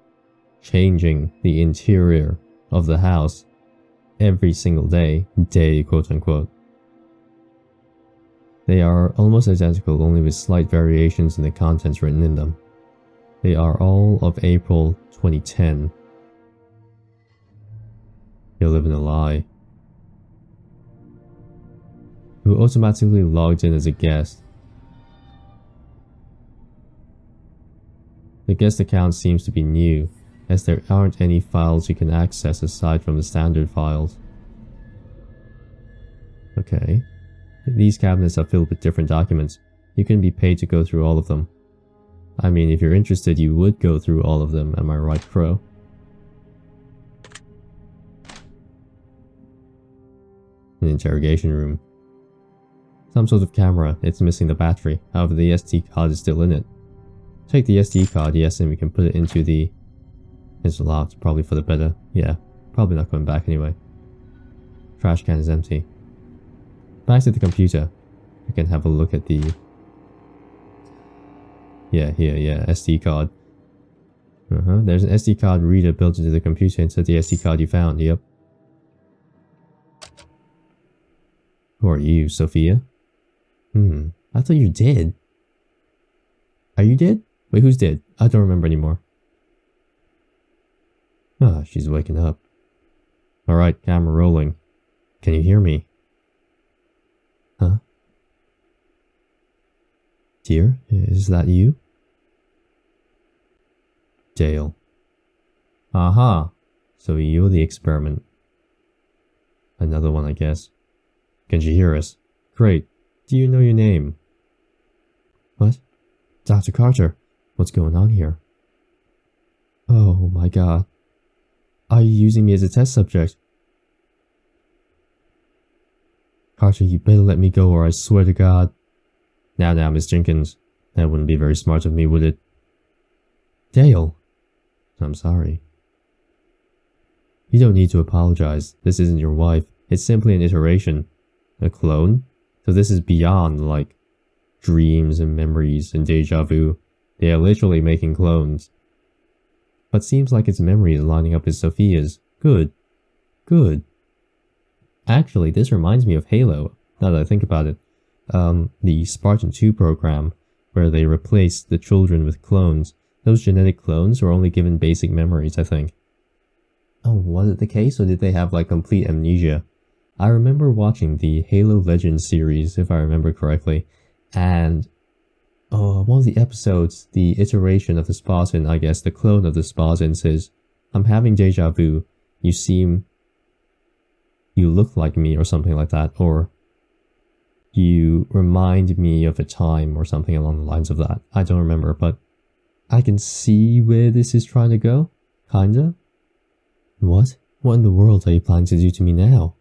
changing the interior of the house every single day, quote unquote. They are almost identical, only with slight variations in the contents written in them. They are all of April 2010. You're living a lie. Who automatically logged in as a guest. The guest account seems to be new, as there aren't any files you can access aside from the standard files. Okay. These cabinets are filled with different documents. You can be paid to go through all of them. I mean, if you're interested, you would go through all of them, am I right, Crow? An interrogation room. Some sort of camera, it's missing the battery, however the SD card is still in it. Take the SD card, yes, and we can put it into the... It's locked, probably for the better. Yeah, probably not coming back anyway. Trash can is empty. Back to the computer. I can have a look at the... Yeah, SD card. There's an SD card reader built into the computer inside the SD card you found, yep. Who are you, Sofia? I thought you were dead. Are you dead? Wait, who's dead? I don't remember anymore. Ah, she's waking up. Alright, camera rolling. Can you hear me? Huh? Dear, is that you? Dale. Aha! So you're the experiment. Another one, I guess. Can she hear us? Great. Do you know your name? What? Dr. Carter, what's going on here? Oh my god. Are you using me as a test subject? Carter, you better let me go or I swear to God. Now, Miss Jenkins. That wouldn't be very smart of me, would it? Dale! I'm sorry. You don't need to apologize. This isn't your wife. It's simply an iteration. A clone? So this is beyond, like, dreams and memories and deja vu. They are literally making clones. But seems like its memory is lining up with Sofia's. Good. Good. Actually, this reminds me of Halo, now that I think about it. The Spartan 2 program, where they replaced the children with clones. Those genetic clones were only given basic memories, I think. Oh, was it the case, or did they have, like, complete amnesia? I remember watching the Halo Legends series, if I remember correctly, and one of the episodes, the iteration of the Spartan, I guess, the clone of the Spartan says, I'm having deja vu, you look like me, or something like that, or you remind me of a time, or something along the lines of that. I don't remember, but I can see where this is trying to go, kinda. What? What in the world are you planning to do to me now?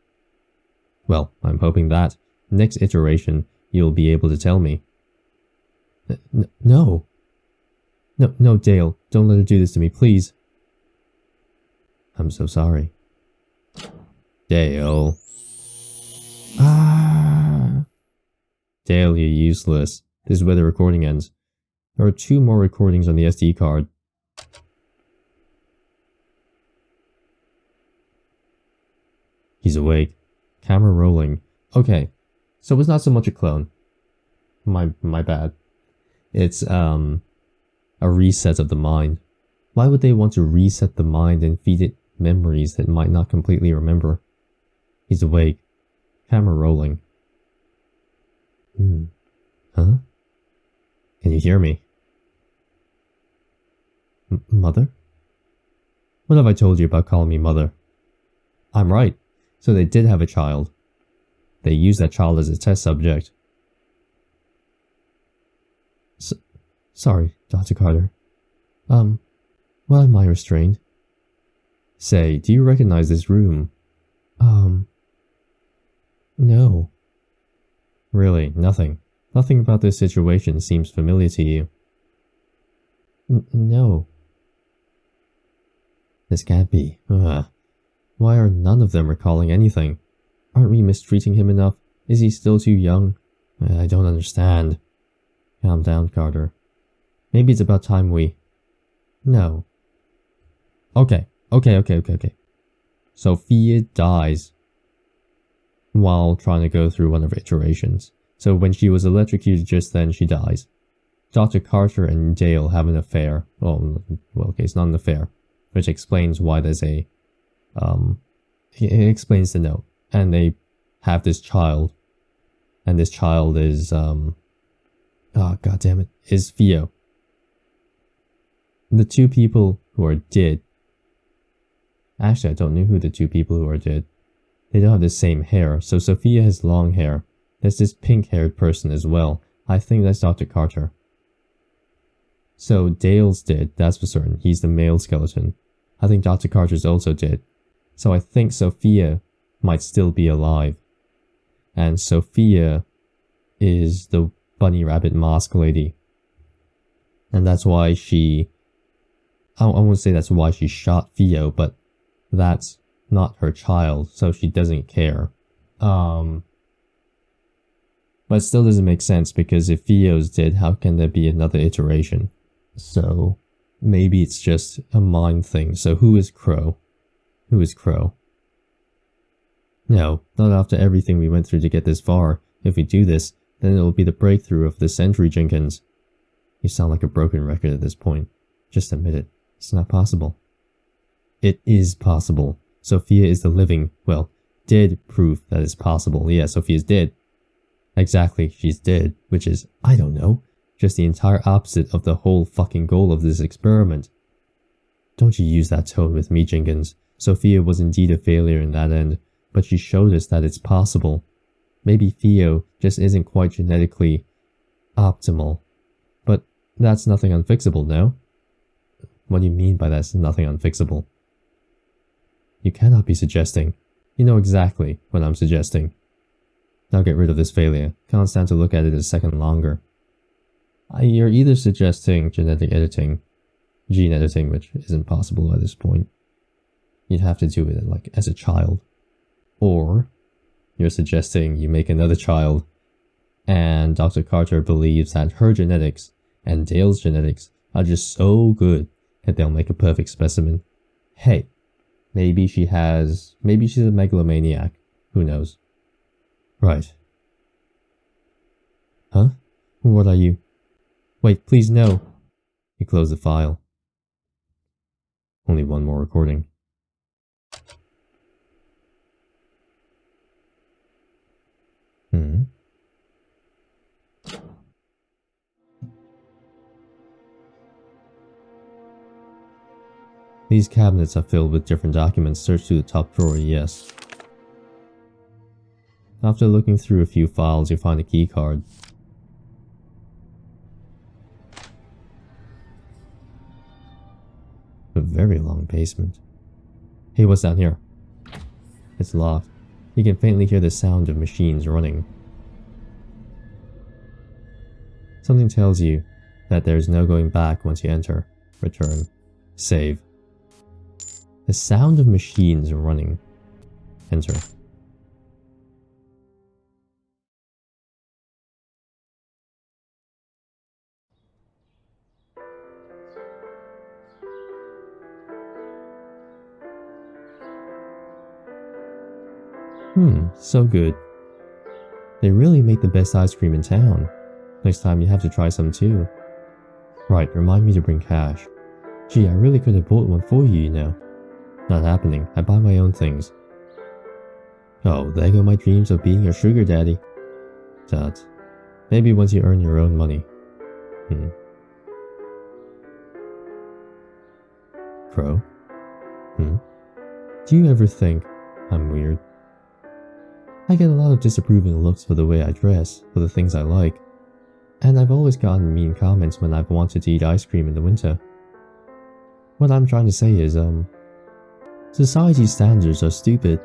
Well, I'm hoping that, next iteration, you'll be able to tell me. No. No, Dale, don't let her do this to me, please. I'm so sorry. Dale. Ah. Dale, you're useless. This is where the recording ends. There are 2 more recordings on the SD card. He's awake. Camera rolling. Okay, so it's not so much a clone. My bad. It's a reset of the mind. Why would they want to reset the mind and feed it memories that it might not completely remember? He's awake. Camera rolling. Huh? Can you hear me? Mother? What have I told you about calling me mother? I'm right. So they did have a child. They used that child as a test subject. Sorry, Dr. Carter. Why am I restrained? Say, do you recognize this room? No. Really, nothing. Nothing about this situation seems familiar to you. No. This can't be. Why are none of them recalling anything? Aren't we mistreating him enough? Is he still too young? I don't understand. Calm down, Carter. Maybe it's about time we... No. Okay. Sophia dies while trying to go through one of her iterations. So when she was electrocuted just then, she dies. Dr. Carter and Dale have an affair. Well, okay, it's not an affair. Which explains why there's a... It explains the note. And they have this child. And this child is, oh, god damn it, is Theo. The 2 people who are dead. Actually, I don't know who the 2 people who are dead. They don't have the same hair, so Sophia has long hair. There's this pink-haired person as well. I think that's Dr. Carter. So Dale's dead, that's for certain. He's the male skeleton. I think Dr. Carter's also dead. So I think Sophia might still be alive. And Sophia is the bunny rabbit mask lady. And that's why she... I won't say that's why she shot Theo, but that's not her child, so she doesn't care. But it still doesn't make sense, because if Theo's dead, how can there be another iteration? So maybe it's just a mind thing. So who is Crow? Who is Crow? No, not after everything we went through to get this far. If we do this, then it'll be the breakthrough of the century, Jenkins. You sound like a broken record at this point. Just admit it. It's not possible. It is possible. Sophia is the living, well, dead proof that it's possible. Yeah, Sophia's dead. Exactly, she's dead, which is, I don't know, just the entire opposite of the whole fucking goal of this experiment. Don't you use that tone with me, Jenkins. Sophia was indeed a failure in that end, but she showed us that it's possible. Maybe Theo just isn't quite genetically optimal. But that's nothing unfixable, no? What do you mean by that's nothing unfixable? You cannot be suggesting. You know exactly what I'm suggesting. Now get rid of this failure. Can't stand to look at it a second longer. You're either suggesting genetic editing, gene editing, which isn't possible at this point. You'd have to do it like as a child. Or you're suggesting you make another child and Dr. Carter believes that her genetics and Dale's genetics are just so good that they'll make a perfect specimen. Hey, maybe she's a megalomaniac. Who knows? Right. Huh? What are you? Wait, please no. You close the file. Only one more recording. These cabinets are filled with different documents. Search through the top drawer, yes. After looking through a few files, you find a key card. A very long basement. Hey, what's down here? It's locked. You can faintly hear the sound of machines running. Something tells you that there's no going back once you enter. Return. Save. The sound of machines running. Enter. So good. They really make the best ice cream in town. Next time you have to try some too. Right, remind me to bring cash. Gee, I really could have bought one for you, you know. Not happening, I buy my own things. Oh, there go my dreams of being your sugar daddy. Dad, maybe once you earn your own money. Crow? Do you ever think I'm weird? I get a lot of disapproving looks for the way I dress, for the things I like. And I've always gotten mean comments when I've wanted to eat ice cream in the winter. What I'm trying to say is, society's standards are stupid.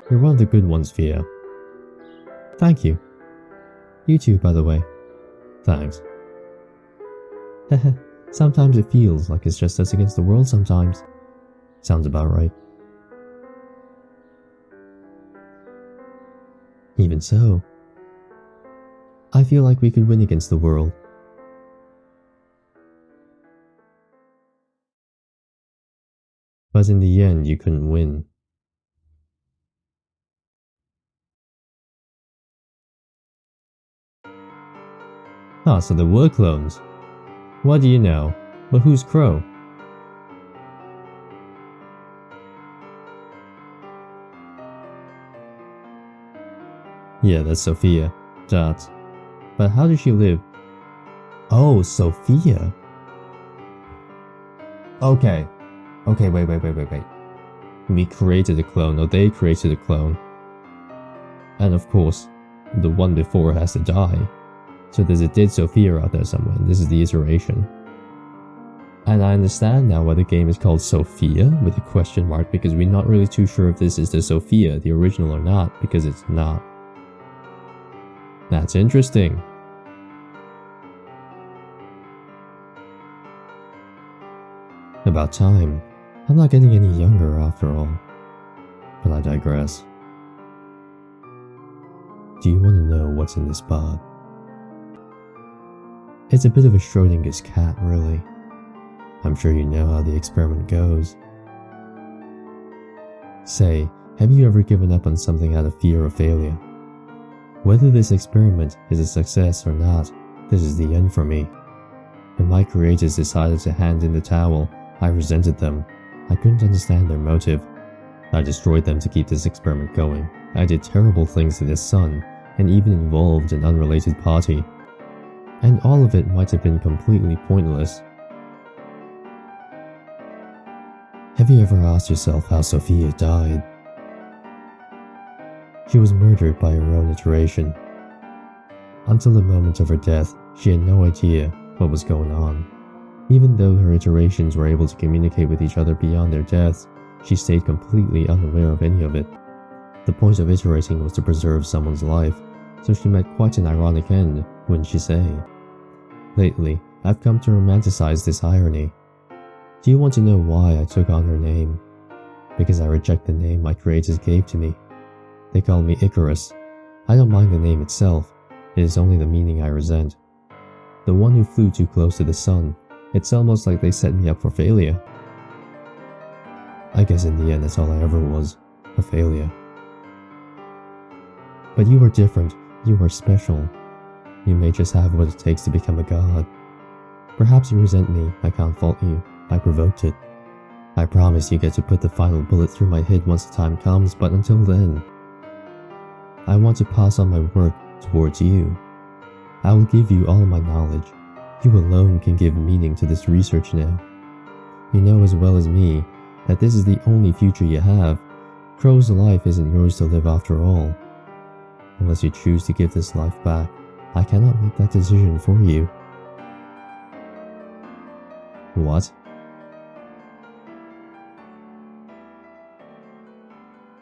You're one of the good ones, Fia. Thank you. You too, by the way. Thanks. Heh. Sometimes it feels like it's just us against the world sometimes. Sounds about right. Even so, I feel like we could win against the world. But in the end, you couldn't win. Ah, so there were clones. What do you know? But who's Crow? Yeah, that's Sofia. But how does she live? Oh, Sofia. Okay, wait. We created a clone, or they created a clone. And of course, the one before has to die. So there's a dead Sofia out there somewhere, and this is the iteration. And I understand now why the game is called Sofia, with a question mark, because we're not really too sure if this is the Sofia, the original or not, because it's not. That's interesting. About time. I'm not getting any younger after all. But I digress. Do you want to know what's in this pod? It's a bit of a Schrodinger's cat, really. I'm sure you know how the experiment goes. Say, have you ever given up on something out of fear of failure? Whether this experiment is a success or not, this is the end for me. When my creators decided to hand in the towel, I resented them. I couldn't understand their motive. I destroyed them to keep this experiment going. I did terrible things to their son, and even involved an unrelated party. And all of it might have been completely pointless. Have you ever asked yourself how Sofia died? She was murdered by her own iteration. Until the moment of her death, she had no idea what was going on. Even though her iterations were able to communicate with each other beyond their deaths, she stayed completely unaware of any of it. The point of iterating was to preserve someone's life, so she met quite an ironic end, wouldn't you say? Lately, I've come to romanticize this irony. Do you want to know why I took on her name? Because I reject the name my creators gave to me. They call me Icarus. I don't mind the name itself, it is only the meaning I resent. The one who flew too close to the sun. It's almost like they set me up for failure. I guess in the end that's all I ever was, a failure. But you are different, you are special. You may just have what it takes to become a god. Perhaps you resent me, I can't fault you, I provoked it. I promise you get to put the final bullet through my head once the time comes, but until then, I want to pass on my work towards you. I will give you all my knowledge. You alone can give meaning to this research now. You know as well as me that this is the only future you have. Crow's life isn't yours to live after all. Unless you choose to give this life back, I cannot make that decision for you. What?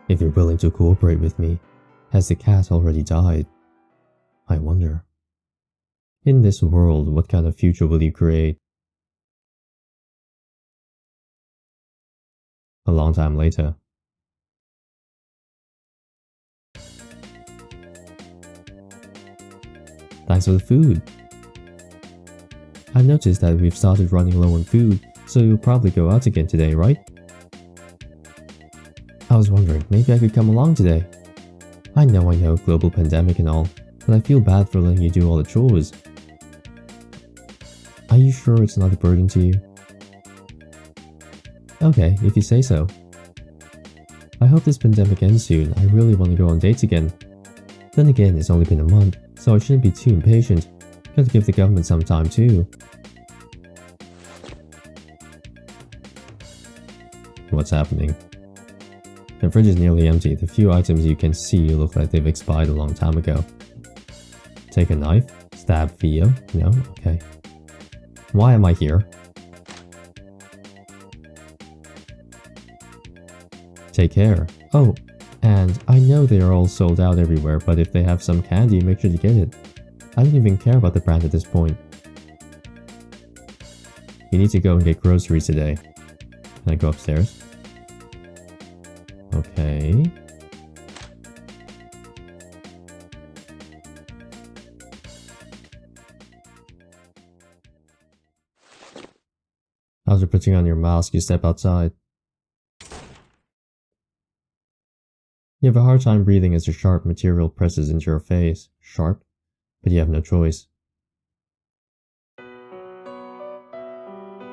If you're willing to cooperate with me, has the cat already died? I wonder. In this world, what kind of future will you create? A long time later. Thanks for the food. I noticed that we've started running low on food, so you'll probably go out again today, right? I was wondering, maybe I could come along today. I know, global pandemic and all, but I feel bad for letting you do all the chores. Are you sure it's not a burden to you? Okay, if you say so. I hope this pandemic ends soon, I really want to go on dates again. Then again, it's only been a month, so I shouldn't be too impatient. Gotta give the government some time too. What's happening? The fridge is nearly empty. The few items you can see look like they've expired a long time ago. Take a knife? Stab Theo? No? Okay. Why am I here? Take care. Oh, and I know they are all sold out everywhere, but if they have some candy, make sure to get it. I don't even care about the brand at this point. You need to go and get groceries today. Can I go upstairs? Okay. After putting on your mask, you step outside. You have a hard time breathing as the sharp material presses into your face. Sharp? But you have no choice.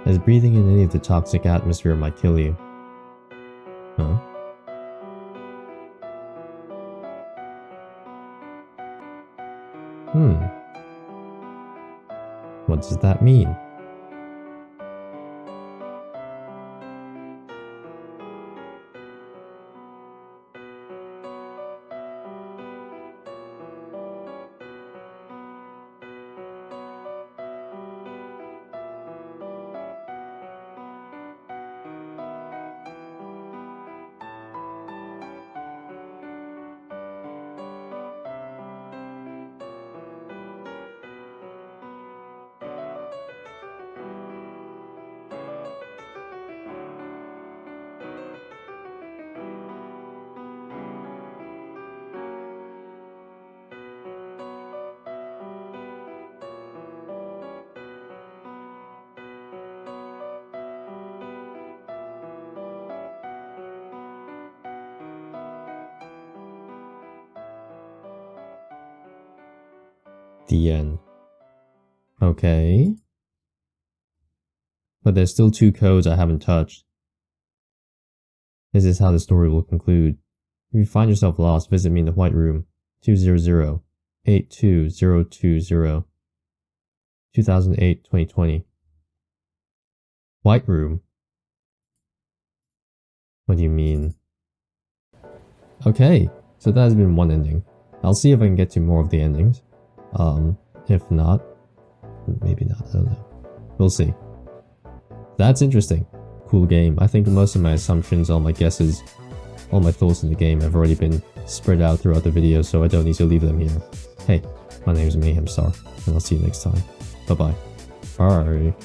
As breathing in any of the toxic atmosphere might kill you. Huh? What does that mean? The end. Okay. But there's still 2 codes I haven't touched. This is how the story will conclude. If you find yourself lost, visit me in the White Room, 200-82020. 2008-2020. White Room? What do you mean? Okay, so that has been one ending. I'll see if I can get to more of the endings. If not, maybe not, I don't know. We'll see. That's interesting. Cool game. I think most of my assumptions, all my guesses, all my thoughts in the game have already been spread out throughout the video, so I don't need to leave them here. Hey, my name is Mayhemstar, and I'll see you next time. Bye bye. hard.